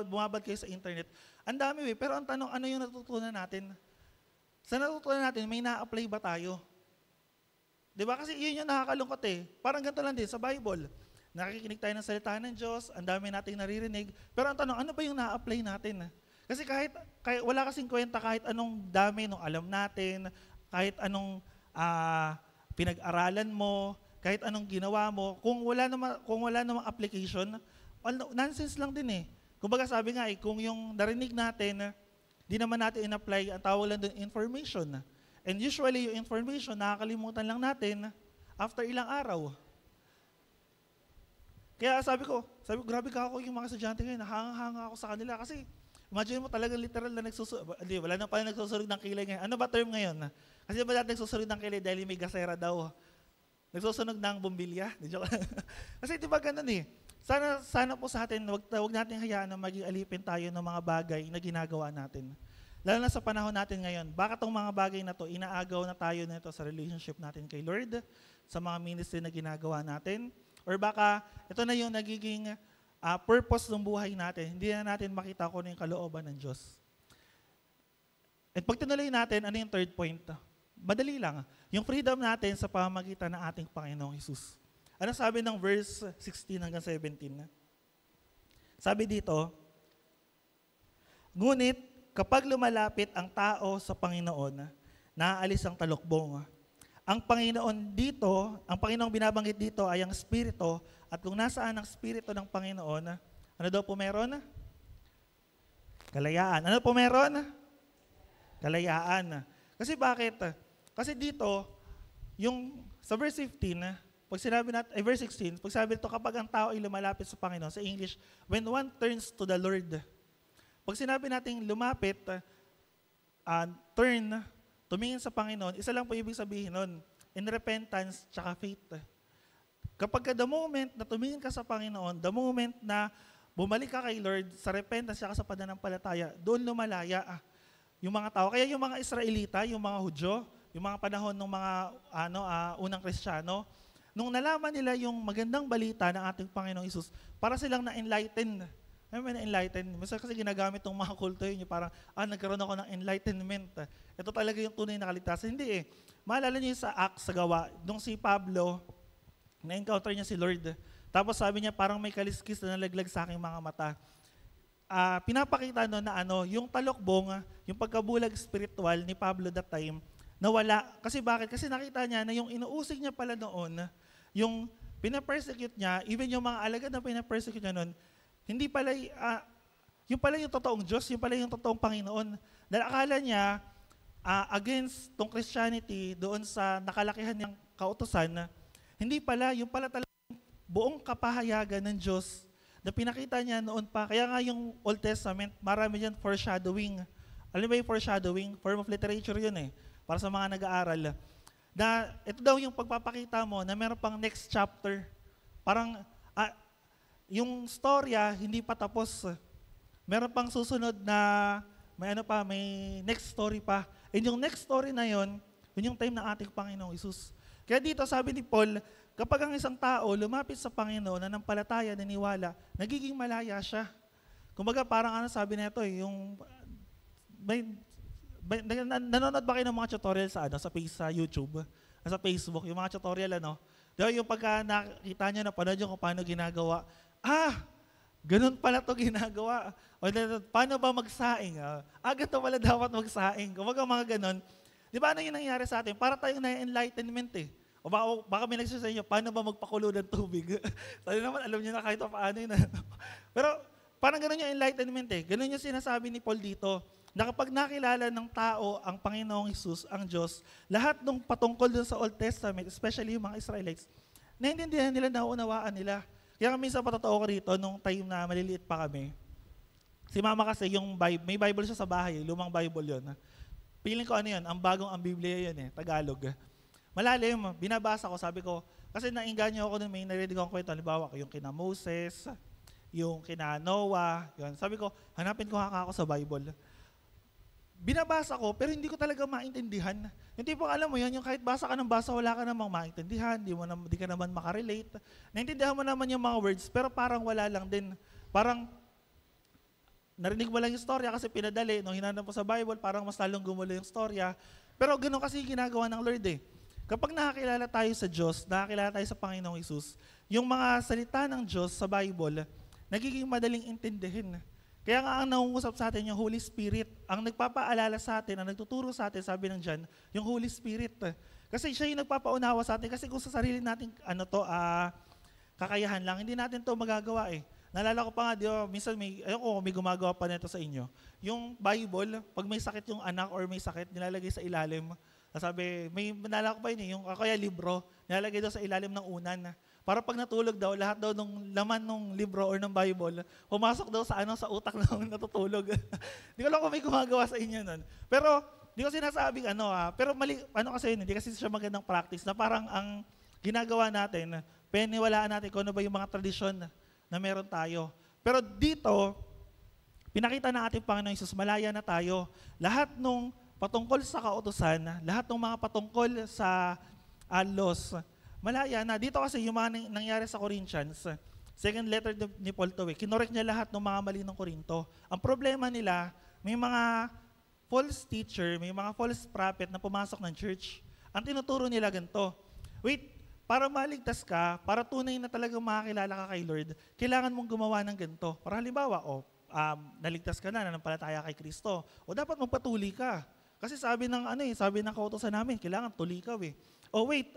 bumabad kayo sa internet, ang dami pero ang tanong, ano yung natutunan natin? Sa natutunan natin, may na-apply ba tayo? Di ba? Kasi yun yung nakakalungkot Parang ganito lang din sa Bible. Nakikinig tayo ng salita ng Diyos, ang dami nating naririnig, pero ang tanong, ano ba yung na-apply natin? Kasi kahit wala kasing kwenta kahit anong dami nung alam natin, kahit anong pinag-aralan mo, kahit anong ginawa mo, kung wala namang application, nonsense lang din Kumbaga sabi nga kung yung narinig natin, di naman natin in-apply, ang tawag lang doon information. And usually yung information, nakakalimutan lang natin after ilang araw. Kaya sabi ko, grabe ka ako yung mga estudyante ngayon, nahanga-hanga ako sa kanila kasi imagine mo talagang literal na wala na pala nagsusunog ng kilay ngayon. Ano ba term ngayon? Kasi ba dati nagsusunog ng kilay dahil may gasera daw? Nagsusunog ng bumbilya? Kasi di ba ganun Sana po sa atin, wag natin hayaan na maging alipin tayo ng mga bagay na ginagawa natin. Lalo na sa panahon natin ngayon, baka tong mga bagay na to, inaagaw na tayo nito sa relationship natin kay Lord, sa mga ministry na ginagawa natin, or baka ito na yung nagiging purpose ng buhay natin, hindi na natin makita kung ano yung kalooban ng Diyos. At pag tinuloy natin, ano yung third point? Madali lang. Yung freedom natin sa pamamagitan ng ating Panginoong Hesus. Ano sabi ng verse 16 hanggang 17? Sabi dito, ngunit kapag lumalapit ang tao sa Panginoon, naaalis ang talukbong. Ang Panginoong binabanggit dito ay ang Espiritu, at kung nasaan ang Espiritu ng Panginoon, ano daw po meron? Kalayaan. Ano po meron? Kalayaan. Kasi bakit? Kasi dito, yung sa verse 15, pag sinabi natin, verse 16, pag sabi ito, kapag ang tao ay lumalapit sa Panginoon, sa English, when one turns to the Lord. Pag sinabi natin lumapit, turn, tumingin sa Panginoon, isa lang po ibig sabihin nun, in repentance tsaka faith. Kapag the moment na tumingin ka sa Panginoon, the moment na bumalik ka kay Lord sa repentance tsaka sa pananampalataya, doon lumalaya yung mga tao. Kaya yung mga Israelita, yung mga Hudyo, yung mga panahon ng mga unang Kristiyano, nung nalaman nila yung magandang balita ng ating Panginoong Hesus, para silang na-enlighten. Na-enlighten. Minsan kasi ginagamit ng mga kulto yun, parang, nagkaroon ako ng enlightenment. Ito talaga yung tunay na kaligtasan. Hindi Maalala niyo sa Acts sa gawa, nung si Pablo, na-encounter niya si Lord. Tapos sabi niya, parang may kaliskis na nalaglag sa aking mga mata. Pinapakita na yung talokbong, yung pagkabulag spiritual ni Pablo that time, nawala. Kasi bakit? Kasi nakita niya na yung inuusig niya pala noon, yung pinapersecute niya, even yung mga alagad na pinapersecute niya noon, hindi pala, yung pala yung totoong Diyos, yung pala yung totoong Panginoon. Dahil akala niya, against tong Christianity, doon sa nakalakihan niyang kautusan, hindi pala, yung pala talagang buong kapahayagan ng Diyos na pinakita niya noon pa. Kaya nga yung Old Testament, marami dyan foreshadowing. Alam mo yung foreshadowing? Form of literature yun para sa mga nag-aaral. Na ito daw yung pagpapakita mo na meron pang next chapter. Parang, yung storya hindi pa tapos. Meron pang susunod na may next story pa. And yung next story na yun yung time ng ating Panginoong Hesus. Kaya dito sabi ni Paul, kapag ang isang tao lumapit sa Panginoon, nanampalataya, naniwala, nagiging malaya siya. Kumbaga parang sabi nito yung nanonood ba kayo ng mga tutorial sa YouTube, sa Facebook, yung mga tutorial Diba yung pagka nakita niyo, napanood niyo kung paano ginagawa, ganun pala to ginagawa. O paano ba magsaing? Ganito pala dapat magsaing. Kumbaga mga ganun. Di ba ano yung nangyari sa atin? Para tayong na-enlightenment O baka may nagsasabi sa inyo, paano ba magpakulo ng tubig? Sabi naman, alam niyo na kahit paano yun. Pero parang ganun yung enlightenment Ganun yung sinasabi ni Paul dito, na kapag nakilala ng tao ang Panginoong Hesus, ang Diyos, lahat ng patungkol doon sa Old Testament, especially yung mga Israelites, naiintindihan nila, naunawaan nila. Kaya minsan patotoo ko rito, nung time na maliliit pa kami, si mama kasi, may Bible siya sa bahay, lumang Bible yun. Feeling ko ang bagong Biblia yun Tagalog. Malalim, binabasa ko, sabi ko, kasi nainganyo ako may narinig akong kwento, halimbawa, yung kina Moses, yung kina Noah, yun. Sabi ko, hanapin ko ako sa Bible. binabasa ko, pero hindi ko talaga maintindihan. Yung tipong alam mo yan, yung kahit basa ka ng basa, wala ka namang maintindihan, di ka naman makarelate. Naintindihan mo naman yung mga words, pero parang wala lang din. Parang narinig mo lang yung storya kasi pinadali, nung hinanap mo sa Bible, parang mas lalong gumulo yung storya. Pero ganoon kasi yung ginagawa ng Lord eh. Kapag nakakilala tayo sa Diyos, nakakilala tayo sa Panginoong Hesus, yung mga salita ng Diyos sa Bible, nagiging madaling intindihin. Kaya nga ang nangungusap sa atin yung Holy Spirit, ang nagpapaalala sa atin, ang nagtuturo sa atin, sabi ng John, yung Holy Spirit. Kasi siya yung nagpapaunawa sa atin, kasi kung sa sarili natin, kakayahan lang, hindi natin to magagawa eh. Naalala ko pa nga, di ba, minsan may gumagawa pa nito sa inyo. Yung Bible, pag may sakit yung anak or may sakit, nilalagay sa ilalim. Sabi, naalala ko pa yun yung kaya libro, nilalagay daw sa ilalim ng unan. Para pag natulog daw, lahat daw ng laman ng libro or ng Bible, pumasok daw sa utak ng natutulog. Di ko lang kung may gumagawa sa inyo nun. Pero, di ko sinasabing pero mali, kasi yun, hindi kasi siya magandang practice na parang ang ginagawa natin, peniwalaan natin kung ano ba yung mga tradisyon na meron tayo. Pero dito, pinakita na ating Panginoon Jesus, malaya na tayo. Lahat nung patungkol sa kautusan, lahat ng mga patungkol sa laws, malaya na. Dito kasi yung mga nangyari sa Corinthians, second letter ni Paul to, kinorek niya lahat ng mga mali ng Korinto. Ang problema nila, may mga false teacher, may mga false prophet na pumasok ng church. Ang tinuturo nila ganito, wait, para maligtas ka, para tunay na talagang makakilala ka kay Lord, kailangan mong gumawa ng ganito. Para halimbawa, naligtas ka na, nanampalataya kay Kristo, o dapat magpatuli ka. Kasi sabi ng kautusan namin, kailangan tuli ka eh. Oh wait,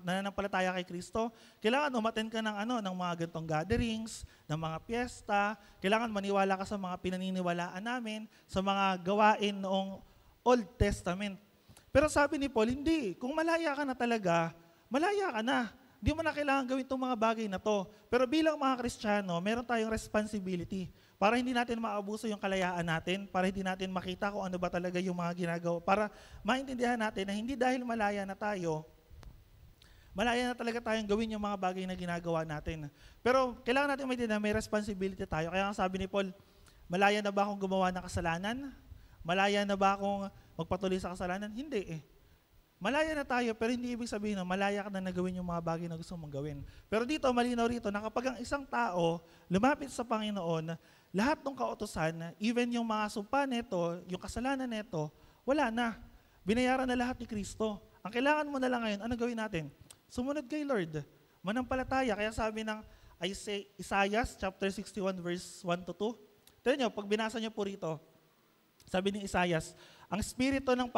nananampalataya kay Kristo, kailangan umattend ka ng mga gantong gatherings, ng mga piyesta, kailangan maniwala ka sa mga pinaniniwalaan namin, sa mga gawain noong Old Testament. Pero sabi ni Paul, hindi. Kung malaya ka na talaga, malaya ka na. Hindi mo na kailangan gawin itong mga bagay na to. Pero bilang mga Kristiyano, meron tayong responsibility para hindi natin maabuso yung kalayaan natin, para hindi natin makita kung ano ba talaga yung mga ginagawa, para maintindihan natin na hindi dahil malaya na tayo, malaya na talaga tayong gawin yung mga bagay na ginagawa natin. Pero kailangan natin maintindihan na may responsibility tayo. Kaya nga sabi ni Paul, malaya na ba akong gumawa ng kasalanan? Malaya na ba akong magpatuloy sa kasalanan? Hindi eh. Malaya na tayo, pero hindi ibig sabihin na malaya ka na nagawin yung mga bagay na gusto mong gawin. Pero dito, malinaw rito na kapag ang isang tao lumapit sa Panginoon, lahat ng kautusan, even yung mga sumpa neto, yung kasalanan neto, wala na. Binayaran na lahat ni Kristo. Ang kailangan mo na lang ngayon, ano gawin natin? Sumunod kay Lord. Manampalataya. Kaya sabi ng Isaiah chapter 61 verse 1 to 2. Tignan nyo, pag binasa nyo po rito, sabi ni Isaiah, ang Espiritu ng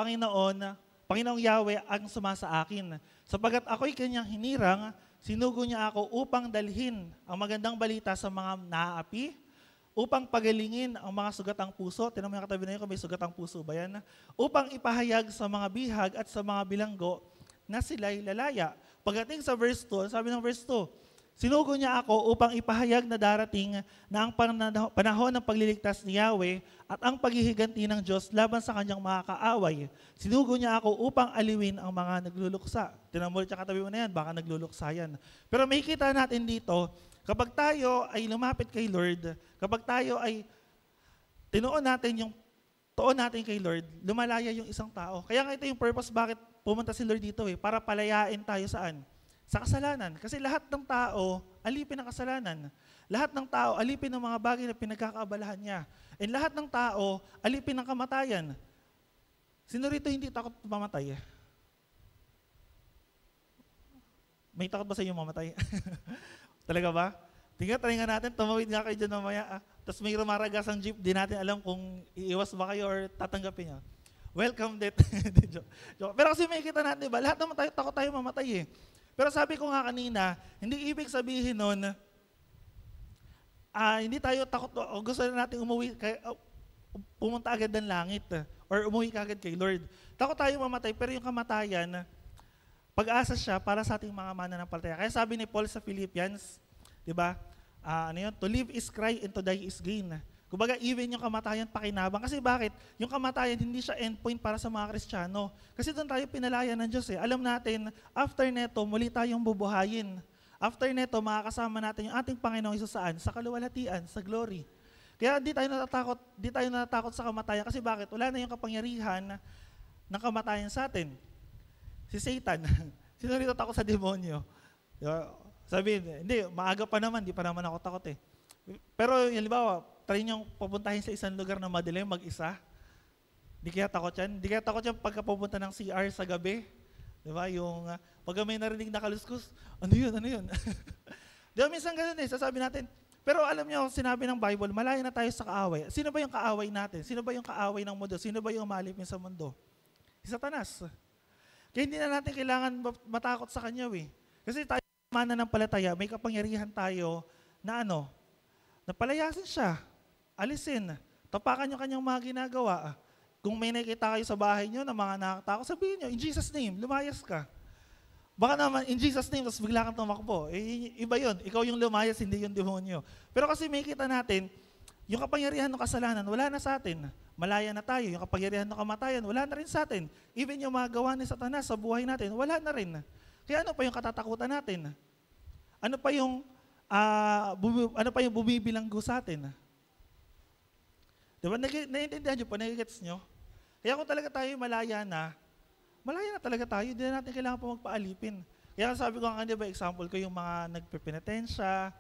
Panginoong Yahweh ang sumasa akin. Sapagat ako'y kanyang hinirang, sinugo niya ako upang dalhin ang magandang balita sa mga naaapi, upang pagalingin ang mga sugatang puso. Tignan mo yung katabi na yun kung may sugatang puso ba yan? Upang ipahayag sa mga bihag at sa mga bilanggo na sila'y lalaya. Pagdating sa verse 2, sabi ng verse 2, sinugo niya ako upang ipahayag na darating na ang panahon ng pagliligtas ni Yahweh at ang paghihiganti ng Diyos laban sa kanyang mga kaaway. Sinugo niya ako upang aliwin ang mga nagluluksa. Tinamol siya katabi mo na yan, baka nagluluksa yan. Pero makikita natin dito, kapag tayo ay lumapit kay Lord, kapag tayo ay tinuon natin yung tuon natin kay Lord, lumalaya yung isang tao. Kaya nga ito yung purpose bakit pumunta si Lord dito para palayain tayo saan? Sa kasalanan. Kasi lahat ng tao, alipin ng kasalanan. Lahat ng tao, alipin ng mga bagay na pinagkakaabalahan niya. And lahat ng tao, alipin ng kamatayan. Sino rito hindi takot mamatay? May takot ba sa inyo mamatay? Talaga ba? Try nga natin, tumawid nga kayo dyan mamaya. Tapos may rumaragas ang jeep, di natin alam kung iiwas ba kayo or tatanggapin niya. Welcome, death. Pero kasi may kita natin, diba? Lahat naman tayo, takot tayo mamatay eh. Pero sabi ko nga kanina, hindi ibig sabihin nun, hindi tayo takot, o gusto na natin umuwi, pumunta agad ng langit, or umuwi ka agad kay Lord. Takot tayo mamatay, pero yung kamatayan, pag-asa siya para sa ating mga mananampalataya. Kaya sabi ni Paul sa Philippians, di ba, to live is Christ and to die is gain. Kumbaga, even yung kamatayan pakinabang. Kasi bakit? Yung kamatayan, hindi siya endpoint para sa mga Kristiyano. Kasi doon tayo pinalaya ng Diyos eh. Alam natin, after neto, muli tayong bubuhayin. After neto, makakasama natin yung ating Panginoong Hesus saan? Sa kaluwalhatian, sa glory. Kaya di tayo natatakot sa kamatayan kasi bakit? Wala na yung kapangyarihan ng kamatayan sa atin. Si Satan, sino rito takot sa demonyo? Diba? Sabihin, hindi, maaga pa naman, di pa naman ako takot eh. Pero halimbawa, try niyong pupuntahin sa isang lugar na madilim mag-isa. Di kaya takot yan? Di kaya takot yan pagka pupunta ng CR sa gabi? Diba? Yung, pag may narinig na kaluskus, ano yun? Diba, minsan ganun eh, sasabi natin, pero alam niyo, sinabi ng Bible, malaya na tayo sa kaaway. Sino ba yung kaaway natin? Sino ba yung kaaway ng mundo? Sino ba yung malipin sa mundo? Si Satanas. Kaya hindi na natin kailangan matakot sa kanya eh. Kasi tayo mananampalataya, may kapangyarihan tayo na na palayasin siya, alisin, tapakan yung kanyang mga ginagawa. Kung may nakikita kayo sa bahay nyo na mga nakakatakot, sabihin nyo, in Jesus' name, lumayas ka. Baka naman, in Jesus' name, tapos bigla kang tumakbo. Iba yun, ikaw yung lumayas, hindi yung demonyo. Pero kasi may kita natin, yung kapangyarihan ng kasalanan, wala na sa atin. Malaya na tayo. Yung kapangyarihan ng kamatayan, wala na rin sa atin. Even yung mga gawa ni Satanas sa buhay natin, wala na rin. Kaya ano pa yung katatakutan natin? Ano pa yung bumibilanggo sa atin? Diba? Naiintindihan nyo po, nagigets nyo? Kaya kung talaga tayo malaya na talaga tayo, hindi na natin kailangan pa magpaalipin. Kaya sabi ko nga, diba, example ko yung mga nagpipinitensya,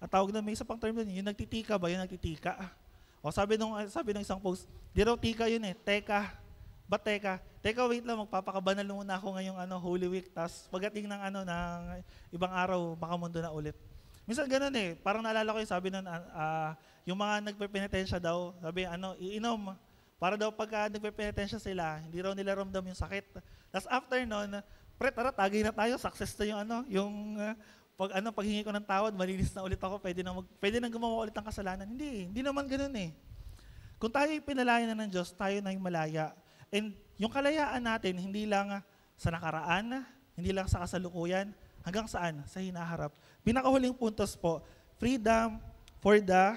at tawag na may isa pang term doon, yung nagtitika ba, yung nagtitika. O sabi nung isang post, di raw tika yun eh, teka. Ba't teka? Teka, wait lang, magpapakabanal muna ako ngayong Holy Week, tapos pagdating ng ng ibang araw, makamundo na ulit. Minsan ganun eh, parang naalala ko yung sabi nun, yung mga nagpipinitensya daw, sabi iinom. Para daw pagka nagpipinitensya sila, hindi raw nila ramdam yung sakit. Tapos after nun, tara, tagay na tayo, success na yung paghingi ko ng tawad, malinis na ulit ako, pwede nang gumawa ulit ng kasalanan. Hindi naman ganun eh. Kung tayo pinalaya na ng Diyos, tayo na yung malaya. And yung kalayaan natin, hindi lang sa nakaraan, hindi lang sa kasalukuyan, hanggang saan? Sa hinaharap. Pinakahuling puntos po, freedom for the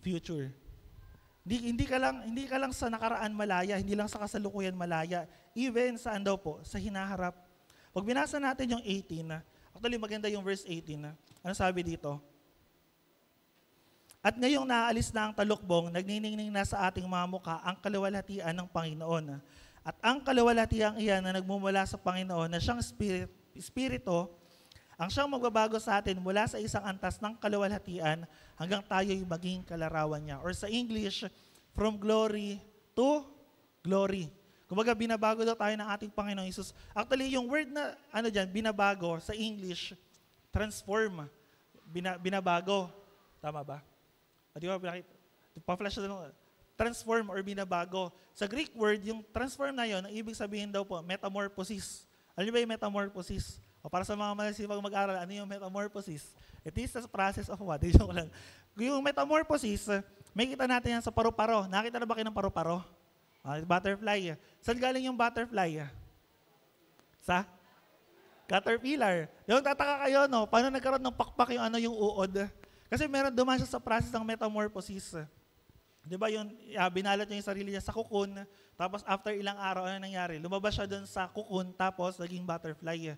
future. Hindi ka lang sa nakaraan malaya, hindi lang sa kasalukuyan malaya, even saan daw po? Sa hinaharap. Pag binasa natin yung 18, actually maganda yung verse 18. Ano sabi dito? At ngayong naalis na ang talukbong, nagniningning na sa ating mga mukha ang kaluwalhatian ng Panginoon. At ang kaluwalhatian iyan na nagmumula sa Panginoon na siyang Espiritu, ang siyang magbabago sa atin mula sa isang antas ng kaluwalhatian hanggang tayo'y maging kalarawan niya. Or sa English, from glory to glory. Kumbaga, binabago daw tayo ng ating Panginoong Hesus. Actually, yung word na, binabago sa English, transform. Binabago. Tama ba? Di ba, pa-flash na transform or binabago. Sa Greek word, yung transform na yun, ang ibig sabihin daw po, metamorphosis. Alam niyo ba yung metamorphosis? O para sa mga masisipag mag-aral, ano yung metamorphosis? It is the process of what? Yung metamorphosis, may kita natin yan sa paru-paro. Nakita na ba kayo ng paru-paro? Butterfly. Saan galing yung butterfly? Sa caterpillar. Yung tataka kayo, paano nagkaroon ng pakpak yung uod? Kasi meron dumaan siya sa process ng metamorphosis. Di ba yung binalot niya yung sarili niya sa cocoon, tapos after ilang araw, ano nangyari? Lumabas siya doon sa cocoon, tapos naging butterfly.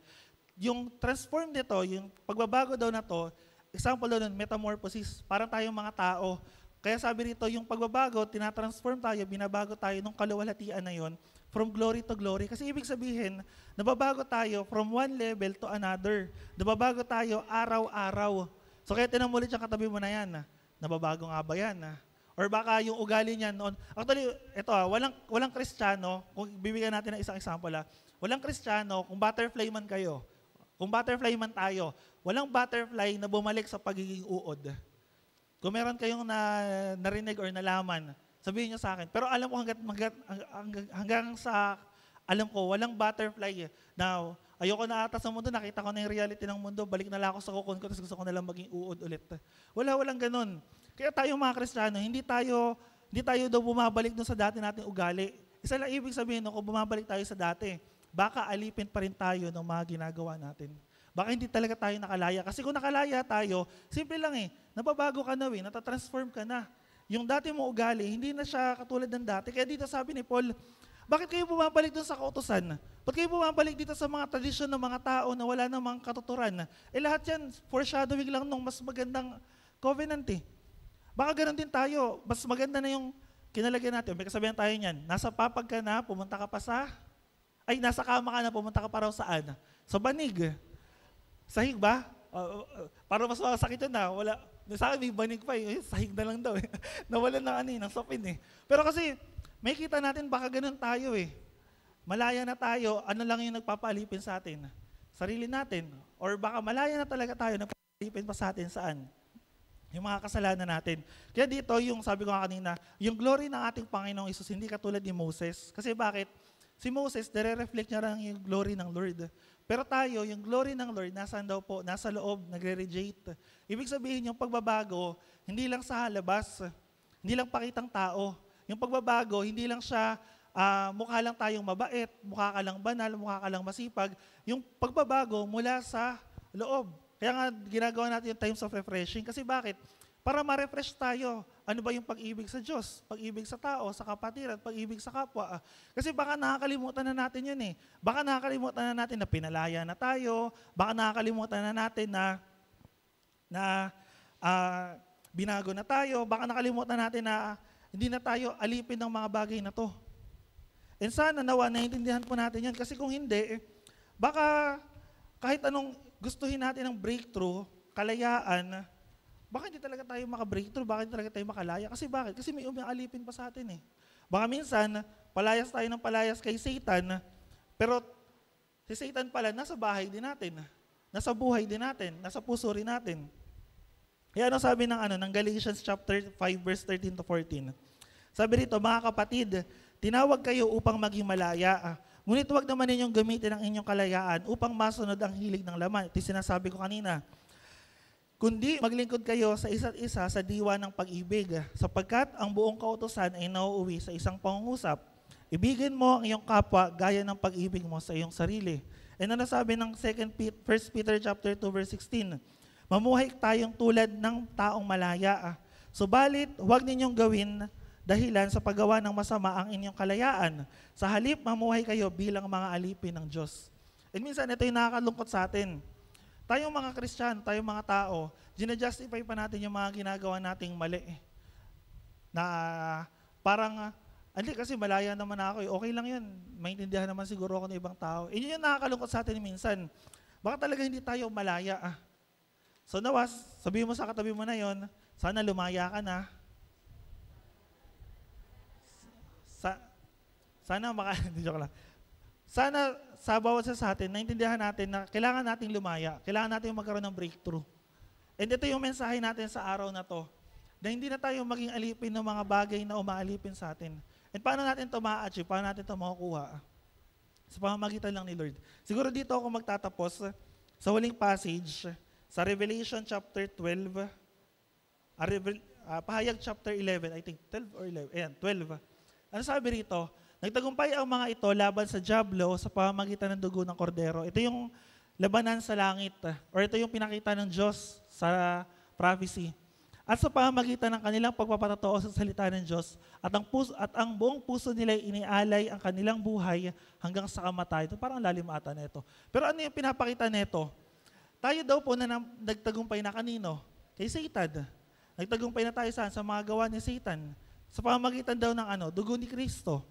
Yung transform nito, yung pagbabago daw na to, example daw nun, metamorphosis, parang tayong mga tao. Kaya sabi rito, yung pagbabago, tinatransform tayo, binabago tayo nung kaluwalhatian na yon from glory to glory. Kasi ibig sabihin, nababago tayo from one level to another. Nababago tayo araw-araw. So kaya tinamulit yung katabi mo na yan. Nababago nga ba yan? Or baka yung ugali niyan noon. Actually, ito walang Kristiyano, kung bibigyan natin ng isang example walang Kristiyano, kung butterfly man kayo, kung butterfly man tayo, walang butterfly na bumalik sa pagiging uod. Kung meron kayong narinig or nalaman, sabihin niyo sa akin. Pero alam ko hanggang sa alam ko, walang butterfly na ayoko na ata sa mundo, nakita ko na yung reality ng mundo, balik na lang ako sa kukon ko, tapos gusto ko na lang maging uod ulit. Walang ganun. Kaya tayo mga Kristiyano, hindi tayo daw bumabalik dun sa dati nating ugali. Isa lang ibig sabihin, kung bumabalik tayo sa dati, baka alipin pa rin tayo ng mga ginagawa natin. Baka hindi talaga tayo nakalaya. Kasi kung nakalaya tayo, simple lang nababago ka na natatransform ka na. Yung dati mo ugali, hindi na siya katulad ng dati. Kaya dito sabi ni Paul, bakit kayo bumabalik dun sa kautusan? Ba't kayo bumabalik dito sa mga tradisyon ng mga tao na wala namang katuturan? Lahat yan, foreshadowing lang nung mas magandang covenant Baka ganun din tayo. Mas maganda na yung kinalagyan natin. May kasabihan tayo niyan. Nasa papag ka na, pumunta ka pa sa... nasa kama ka na, pumunta ka pa raw saan? Sa banig. Sahig ba? Para mas masakit yun na. Wala. Sa akin may banig pa eh. Sahig na lang daw eh. Nawalan ng sopin eh. Pero kasi, may kita natin baka ganun tayo eh. Malaya na tayo, ano lang yung nagpapaalipin sa atin? Sarili natin. Or baka malaya na talaga tayo, nagpapaalipin pa sa atin saan? Yung mga kasalanan natin. Kaya dito, yung sabi ko nga kanina, yung glory ng ating Panginoong Isus, hindi katulad ni Moses. Kasi bakit? Si Moses, nare-reflect niya lang yung glory ng Lord. Pero tayo, yung glory ng Lord, nasaan daw po? Nasa loob, nagre-radiate. Ibig sabihin, yung pagbabago, hindi lang sa halabas, hindi lang pakitang tao. Yung pagbabago, hindi lang siya, mukha lang tayong mabait, mukha ka lang banal, mukha ka lang masipag. Yung pagbabago mula sa loob. Kaya nga ginagawa natin yung times of refreshing. Kasi bakit? Para ma-refresh tayo. Ano ba yung pag-ibig sa Diyos? Pag-ibig sa tao, sa kapatiran, pag-ibig sa kapwa. Kasi baka nakakalimutan na natin yun eh. Baka nakakalimutan na natin na pinalaya na tayo. Baka nakakalimutan na natin na binago na tayo. Baka nakalimutan natin na hindi na tayo alipin ng mga bagay na to. And sana nawa, naiintindihan po natin yan. Kasi kung hindi, baka kahit anong gustuhin natin ng breakthrough, kalayaan, baka hindi talaga tayo maka-breakthrough, baka hindi talaga tayo makalaya. Kasi bakit? Kasi may umialipin pa sa atin eh. Baka minsan, palayas tayo ng palayas kay Satan, pero si Satan pala nasa bahay din natin, nasa buhay din natin, nasa puso rin natin. Kaya ano sabi ng Galatians chapter 5 verse 13 to 14? Sabi rito, mga kapatid, tinawag kayo upang maging malaya. Ngunit huwag naman ninyong gamitin ang inyong kalayaan upang masunod ang hilig ng laman. Ito sinasabi ko kanina. Kundi maglingkod kayo sa isa't isa sa diwa ng pag-ibig, sapagkat ang buong kautusan ay nauuwi sa isang pangungusap. Ibigin mo ang iyong kapwa gaya ng pag-ibig mo sa iyong sarili. And ano sabi ng 1 Peter chapter 2 verse 16? Mamuhay tayong tulad ng taong malaya. Subalit, huwag ninyong gawin dahilan sa paggawa ng masama ang inyong kalayaan. Sa halip, mamuhay kayo bilang mga alipin ng Diyos. And minsan, ito yung nakakalungkot sa atin. Tayong mga Kristiyano, tayong mga tao, ginajustify pa natin yung mga ginagawa nating mali. Na parang, hindi kasi malaya naman ako. Okay lang yun. Maintindihan naman siguro ako ng ibang tao. E yun yung nakakalungkot sa atin minsan. Baka talaga hindi tayo malaya. So nawas, sabihin mo sa katabi mo na yon, sana lumaya ka na. Sana sa bawat sa atin, naintindihan natin na kailangan nating lumaya, kailangan natin magkaroon ng breakthrough. And ito yung mensahe natin sa araw na to, na hindi na tayo maging alipin ng mga bagay na umaalipin sa atin. And paano natin ito ma-achieve, paano natin ito makukuha? Sa pamamagitan lang ni Lord. Siguro dito ako magtatapos sa huling passage, sa Revelation chapter 12, Pahayag chapter 11, I think 12 or 11, ayan, 12. Ano sabi rito? Nagtagumpay ang mga ito laban sa dyablo sa pamamagitan ng dugo ng kordero. Ito yung labanan sa langit, or ito yung pinakita ng Diyos sa prophecy. At sa pamamagitan ng kanilang pagpapatotoo sa salita ng Diyos, at ang buong puso nila inialay ang kanilang buhay hanggang sa kamatayan. Ito parang lalim ata na ito. Pero ano yung pinapakita nito? Tayo daw po na nagtagumpay na kanino? Kay Satan. Nagtagumpay na tayo sa mga gawa ni Satan. Sa pamamagitan daw ng dugo ni Kristo.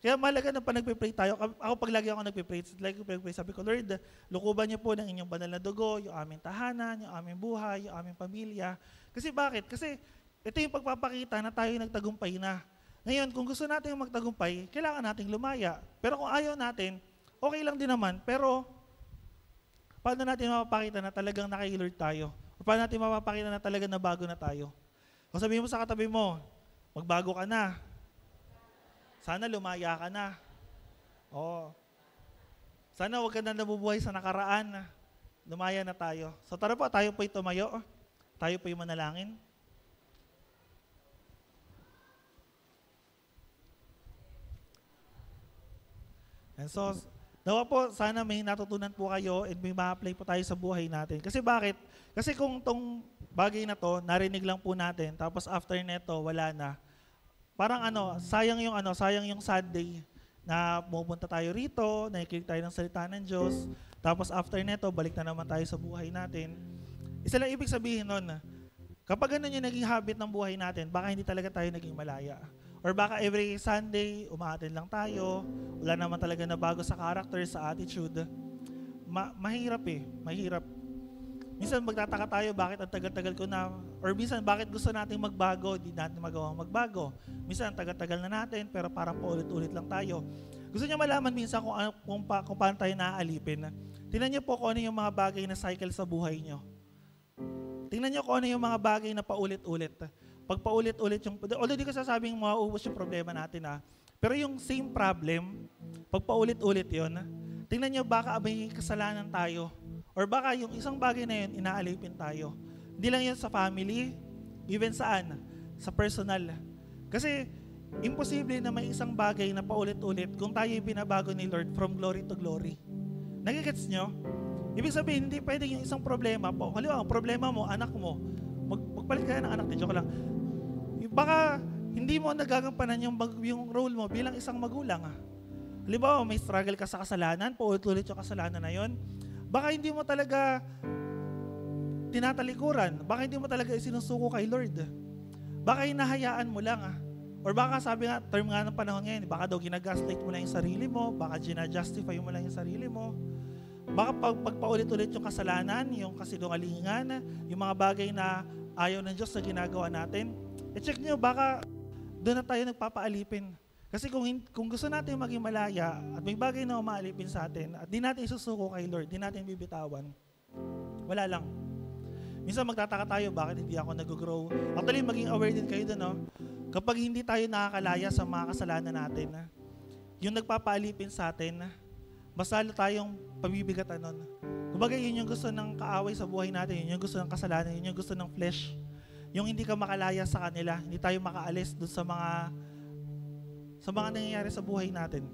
Kaya mahalaga na pa nagpe-pray tayo. Ako pag lagi ako nagpe-pray, sabi ko, Lord, lukuban niyo po ng inyong banal na dugo, yung aming tahanan, yung aming buhay, yung aming pamilya. Kasi bakit? Kasi ito yung pagpapakita na tayo nagtagumpay na. Ngayon, kung gusto natin magtagumpay, kailangan nating lumaya. Pero kung ayaw natin, okay lang din naman. Pero paano natin mapapakita na talagang nakay-Lord tayo? O paano natin mapapakita na talagang nabago na tayo? Kung sabihin mo sa katabi mo, magbago ka na. Sana lumaya ka na. Oo. Sana huwag ka na nabubuhay sa nakaraan. Lumaya na tayo. So tara po, tayo po'y tumayo. Tayo po'y manalangin. And so, nawa po, sana may natutunan po kayo and may ma-apply po tayo sa buhay natin. Kasi bakit? Kasi kung tong bagay na to, narinig lang po natin, tapos after neto, wala na. Parang sayang yung sad day na pupunta tayo rito, nakikinig tayo ng salita ng Diyos, tapos after neto, balik na naman tayo sa buhay natin. Isa lang ibig sabihin nun, Kapag ganun yung naging habit ng buhay natin, baka hindi talaga tayo naging malaya. Or baka every Sunday, umaattend lang tayo, wala naman talaga na bago sa character, sa attitude. Mahirap eh, mahirap. Minsan magtataka tayo bakit ang tagal-tagal ko na, or minsan bakit gusto nating magbago, di natin magawang magbago. Minsan ang tagal-tagal na natin, pero parang paulit-ulit lang tayo. Gusto niyo malaman minsan kung paano tayo naaalipin. Tingnan niyo po kung ano yung mga bagay na cycle sa buhay niyo. Tingnan niyo kung ano yung mga bagay na paulit-ulit. Pag paulit-ulit yung, although di ko sasabing mauubos yung problema natin pero yung same problem, pag paulit-ulit yun, tingnan niyo baka may kasalanan tayo. Or baka yung isang bagay na yun, inaalipin tayo. Hindi lang yun sa family, even saan? Sa personal. Kasi, imposible na may isang bagay na paulit-ulit kung tayo yung binabago ni Lord from glory to glory. Nagigets nyo? Ibig sabihin, hindi pwede yung isang problema po. Halimbawa, ang problema mo, anak mo, magpalit ka ng anak, joke lang. Baka, hindi mo nagagampanan yung role mo bilang isang magulang. Halimbawa, may struggle ka sa kasalanan, paulit-ulit yung kasalanan na yun. Baka hindi mo talaga tinatalikuran. Baka hindi mo talaga isinusuko kay Lord. Baka hinahayaan mo lang. Or baka sabi nga, term nga ng panahon ngayon, baka daw ginagaslight mo lang yung sarili mo, baka ginajustify mo lang yung sarili mo. Baka pag paulit-ulit yung kasalanan, yung kasinungalingan, yung mga bagay na ayaw ng Diyos na ginagawa natin, check nyo, baka doon na tayo nagpapaalipin. Kasi kung gusto natin maging malaya at may bagay na umaalipin sa atin at di natin isusuko kay Lord, di natin bibitawan, wala lang. Minsan magtataka tayo, bakit hindi ako nag-grow? Actually, maging aware din kayo doon, kapag hindi tayo nakakalaya sa mga kasalanan natin, yung nagpapaalipin sa atin, mas lalo tayong pabibigatan nun. Kumbaga, yun yung gusto ng kaaway sa buhay natin, yun yung gusto ng kasalanan, yun yung gusto ng flesh. Yung hindi ka makalaya sa kanila, hindi tayo makaalis doon sa mga nangyayari sa buhay natin.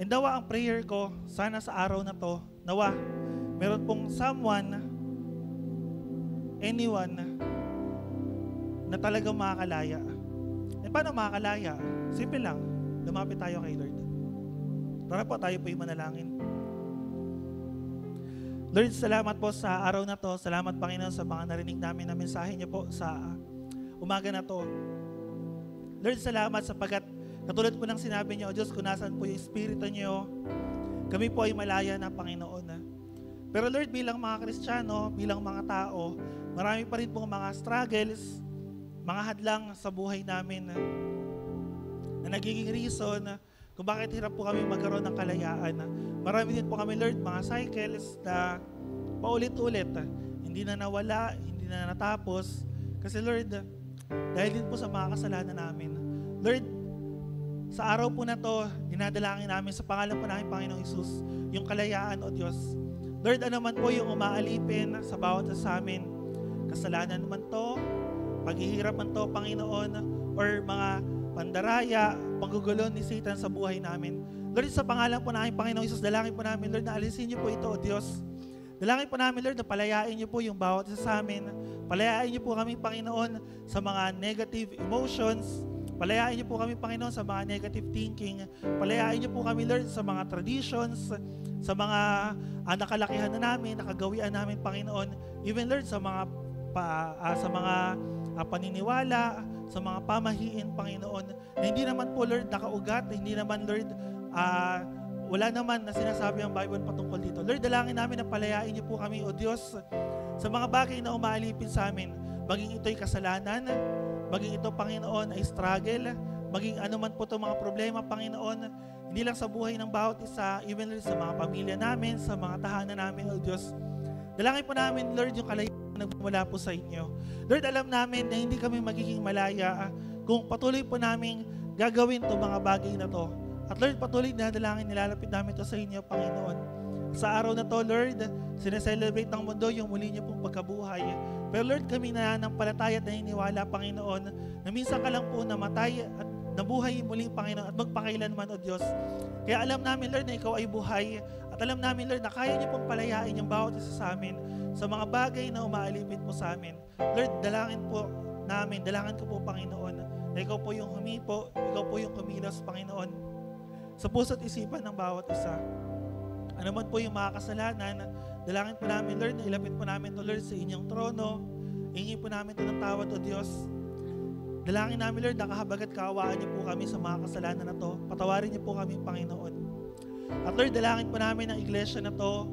And nawa ang prayer ko, sana sa araw na to, nawa, meron pong someone, anyone, na talagang makakalaya. E paano makakalaya? Simple lang, lumapit tayo kay Lord. Tara po, tayo po yung manalangin. Lord, salamat po sa araw na to. Salamat, Panginoon, sa mga narinig namin na mensahe niyo po sa umaga na to. Lord, salamat sapagkat katulad po ng sinabi niyo, O Diyos, kung nasaan po yung Espiritu niyo, kami po ay malaya na, Panginoon. Pero Lord, bilang mga Kristiyano, bilang mga tao, marami pa rin pong mga struggles, mga hadlang sa buhay namin na nagiging reason kung bakit hirap po kami magkaroon ng kalayaan. Marami din po kami, Lord, mga cycles na paulit-ulit, hindi na nawala, hindi na natapos. Kasi Lord, dahil din po sa mga kasalanan namin. Lord, sa araw po na to, dinadalangin namin sa pangalan po namin, Panginoong Hesus, yung kalayaan, O Diyos. Lord, ano man po yung umaalipin sa bawat sa amin, kasalanan man to, paghihirap man to, Panginoon, or mga pandaraya, panggugulo ni Satan sa buhay namin. Lord, sa pangalan po namin, Panginoong Hesus, dalangin po namin, Lord, na alisin niyo po ito, O Diyos. Dalangin po namin, Lord, na palayain niyo po yung bawat isa sa amin. Palayain niyo po kami, Panginoon, sa mga negative emotions. Palayain niyo po kami, Panginoon, sa mga negative thinking. Palayain niyo po kami, Lord, sa mga traditions, sa mga nakalakihan na namin, nakagawian namin, Panginoon. Even, Lord, sa mga paniniwala, sa mga pamahiin, Panginoon, na hindi naman po, Lord, nakaugat, hindi naman, Lord, wala naman na sinasabi ang Bible patungkol dito. Lord, dalangin namin na palayain niyo po kami, O Diyos, sa mga bagay na umaalipin sa amin. Maging ito'y kasalanan, maging ito, Panginoon, ay struggle, maging ano man po itong mga problema, Panginoon, hindi lang sa buhay ng bawat isa, even sa mga pamilya namin, sa mga tahanan namin, O Diyos. Dalangin po namin, Lord, yung kalayaan na nagmumula po sa inyo. Lord, alam namin na hindi kami magiging malaya kung patuloy po namin gagawin itong mga bagay na to. At Lord, patuloy na dalangin, nilalapit namin ito sa inyo, Panginoon. Sa araw na to, Lord, sineselebrate ng mundo yung muli niyo pong pagkabuhay. Pero Lord, kami na nanampalataya at naniniwala, Panginoon, na minsan ka lang po namatay at nabuhay muling, Panginoon, at magpakailanman, O Diyos. Kaya alam namin, Lord, na Ikaw ay buhay. At alam namin, Lord, na kaya niyo pong palayain yung bawat isa sa amin sa mga bagay na umaalipin po sa amin. Lord, dalangin po namin, dalangin ko po, Panginoon, na Ikaw po yung humipo, Ikaw po yung kumilos, Panginoon, sa puso't isipan ng bawat isa. Ano man po yung mga kasalanan, dalangin po namin, Lord, na ilapit po namin to, Lord, sa inyong trono. Hingi po namin ito ng tawad, O Diyos. Dalangin namin, Lord, nakahabag at kaawaan niyo po kami sa mga kasalanan na to. Patawarin niyo po kami, Panginoon. At Lord, dalangin po namin ang iglesia na to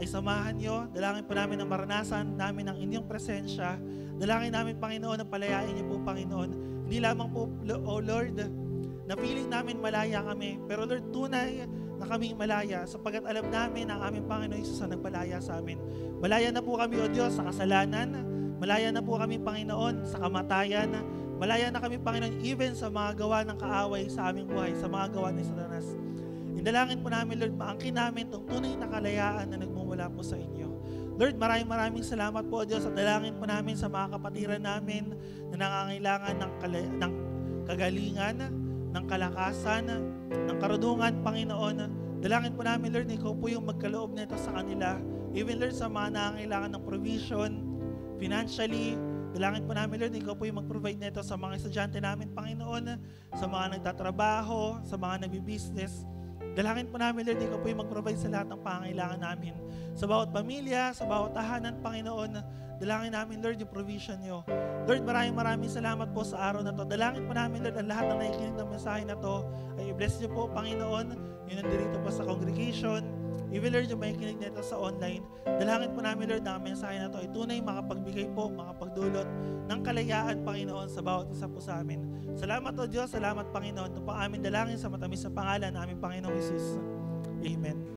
ay samahan niyo. Dalangin po namin ang maranasan namin ang inyong presensya. Dalangin namin, Panginoon, na palayain niyo po, Panginoon. Hindi lamang po, O Lord, na feeling namin malaya kami. Pero Lord, tunay na kaming malaya sapagkat alam namin ang aming Panginoon Jesus ang nagpalaya sa amin. Malaya na po kami, O Diyos, sa kasalanan. Malaya na po kami, Panginoon, sa kamatayan. Malaya na kami, Panginoon, even sa mga gawa ng kaaway sa aming buhay, sa mga gawa ni Satanas. Indalangin po namin, Lord, maangkin namin itong tunay na kalayaan na nagmumula po sa inyo. Lord, maraming salamat po, Diyos, at dalangin po namin sa mga kapatiran namin na nangangailangan ng kagalingan, ng kalakasan, ng karunungan, Panginoon. Dalangin po namin, Lord, ikaw po yung magkaloob nito sa kanila. Even, Lord, sa mga nangangailangan ng provision, financially, dalangin po namin, Lord, ikaw po yung mag-provide nito sa mga estudyante namin, Panginoon, sa mga nagtatrabaho, sa mga nagbi-business. Dalangin po namin, Lord, ikaw po yung mag-provide sa lahat ng pangangailangan namin. Sa bawat pamilya, sa bawat tahanan, Panginoon, dalangin namin, Lord, yung provision niyo. Lord, maraming salamat po sa araw na to. Dalangin po namin, Lord, ang lahat ng nakikinig ng mensahe na to ay i-bless niyo po, Panginoon, yung nandirito po sa congregation. Even, Lord, yung makikinig nito sa online. Dalangin po namin, Lord, na ang mensahe na to ay tunay makapagbigay po, makapagdulot ng kalayaan, Panginoon, sa bawat isa po sa amin. Salamat, O Diyos. Salamat, Panginoon. Ito po amin dalangin sa matamis na pangalan na aming Panginoong Jesus. Amen.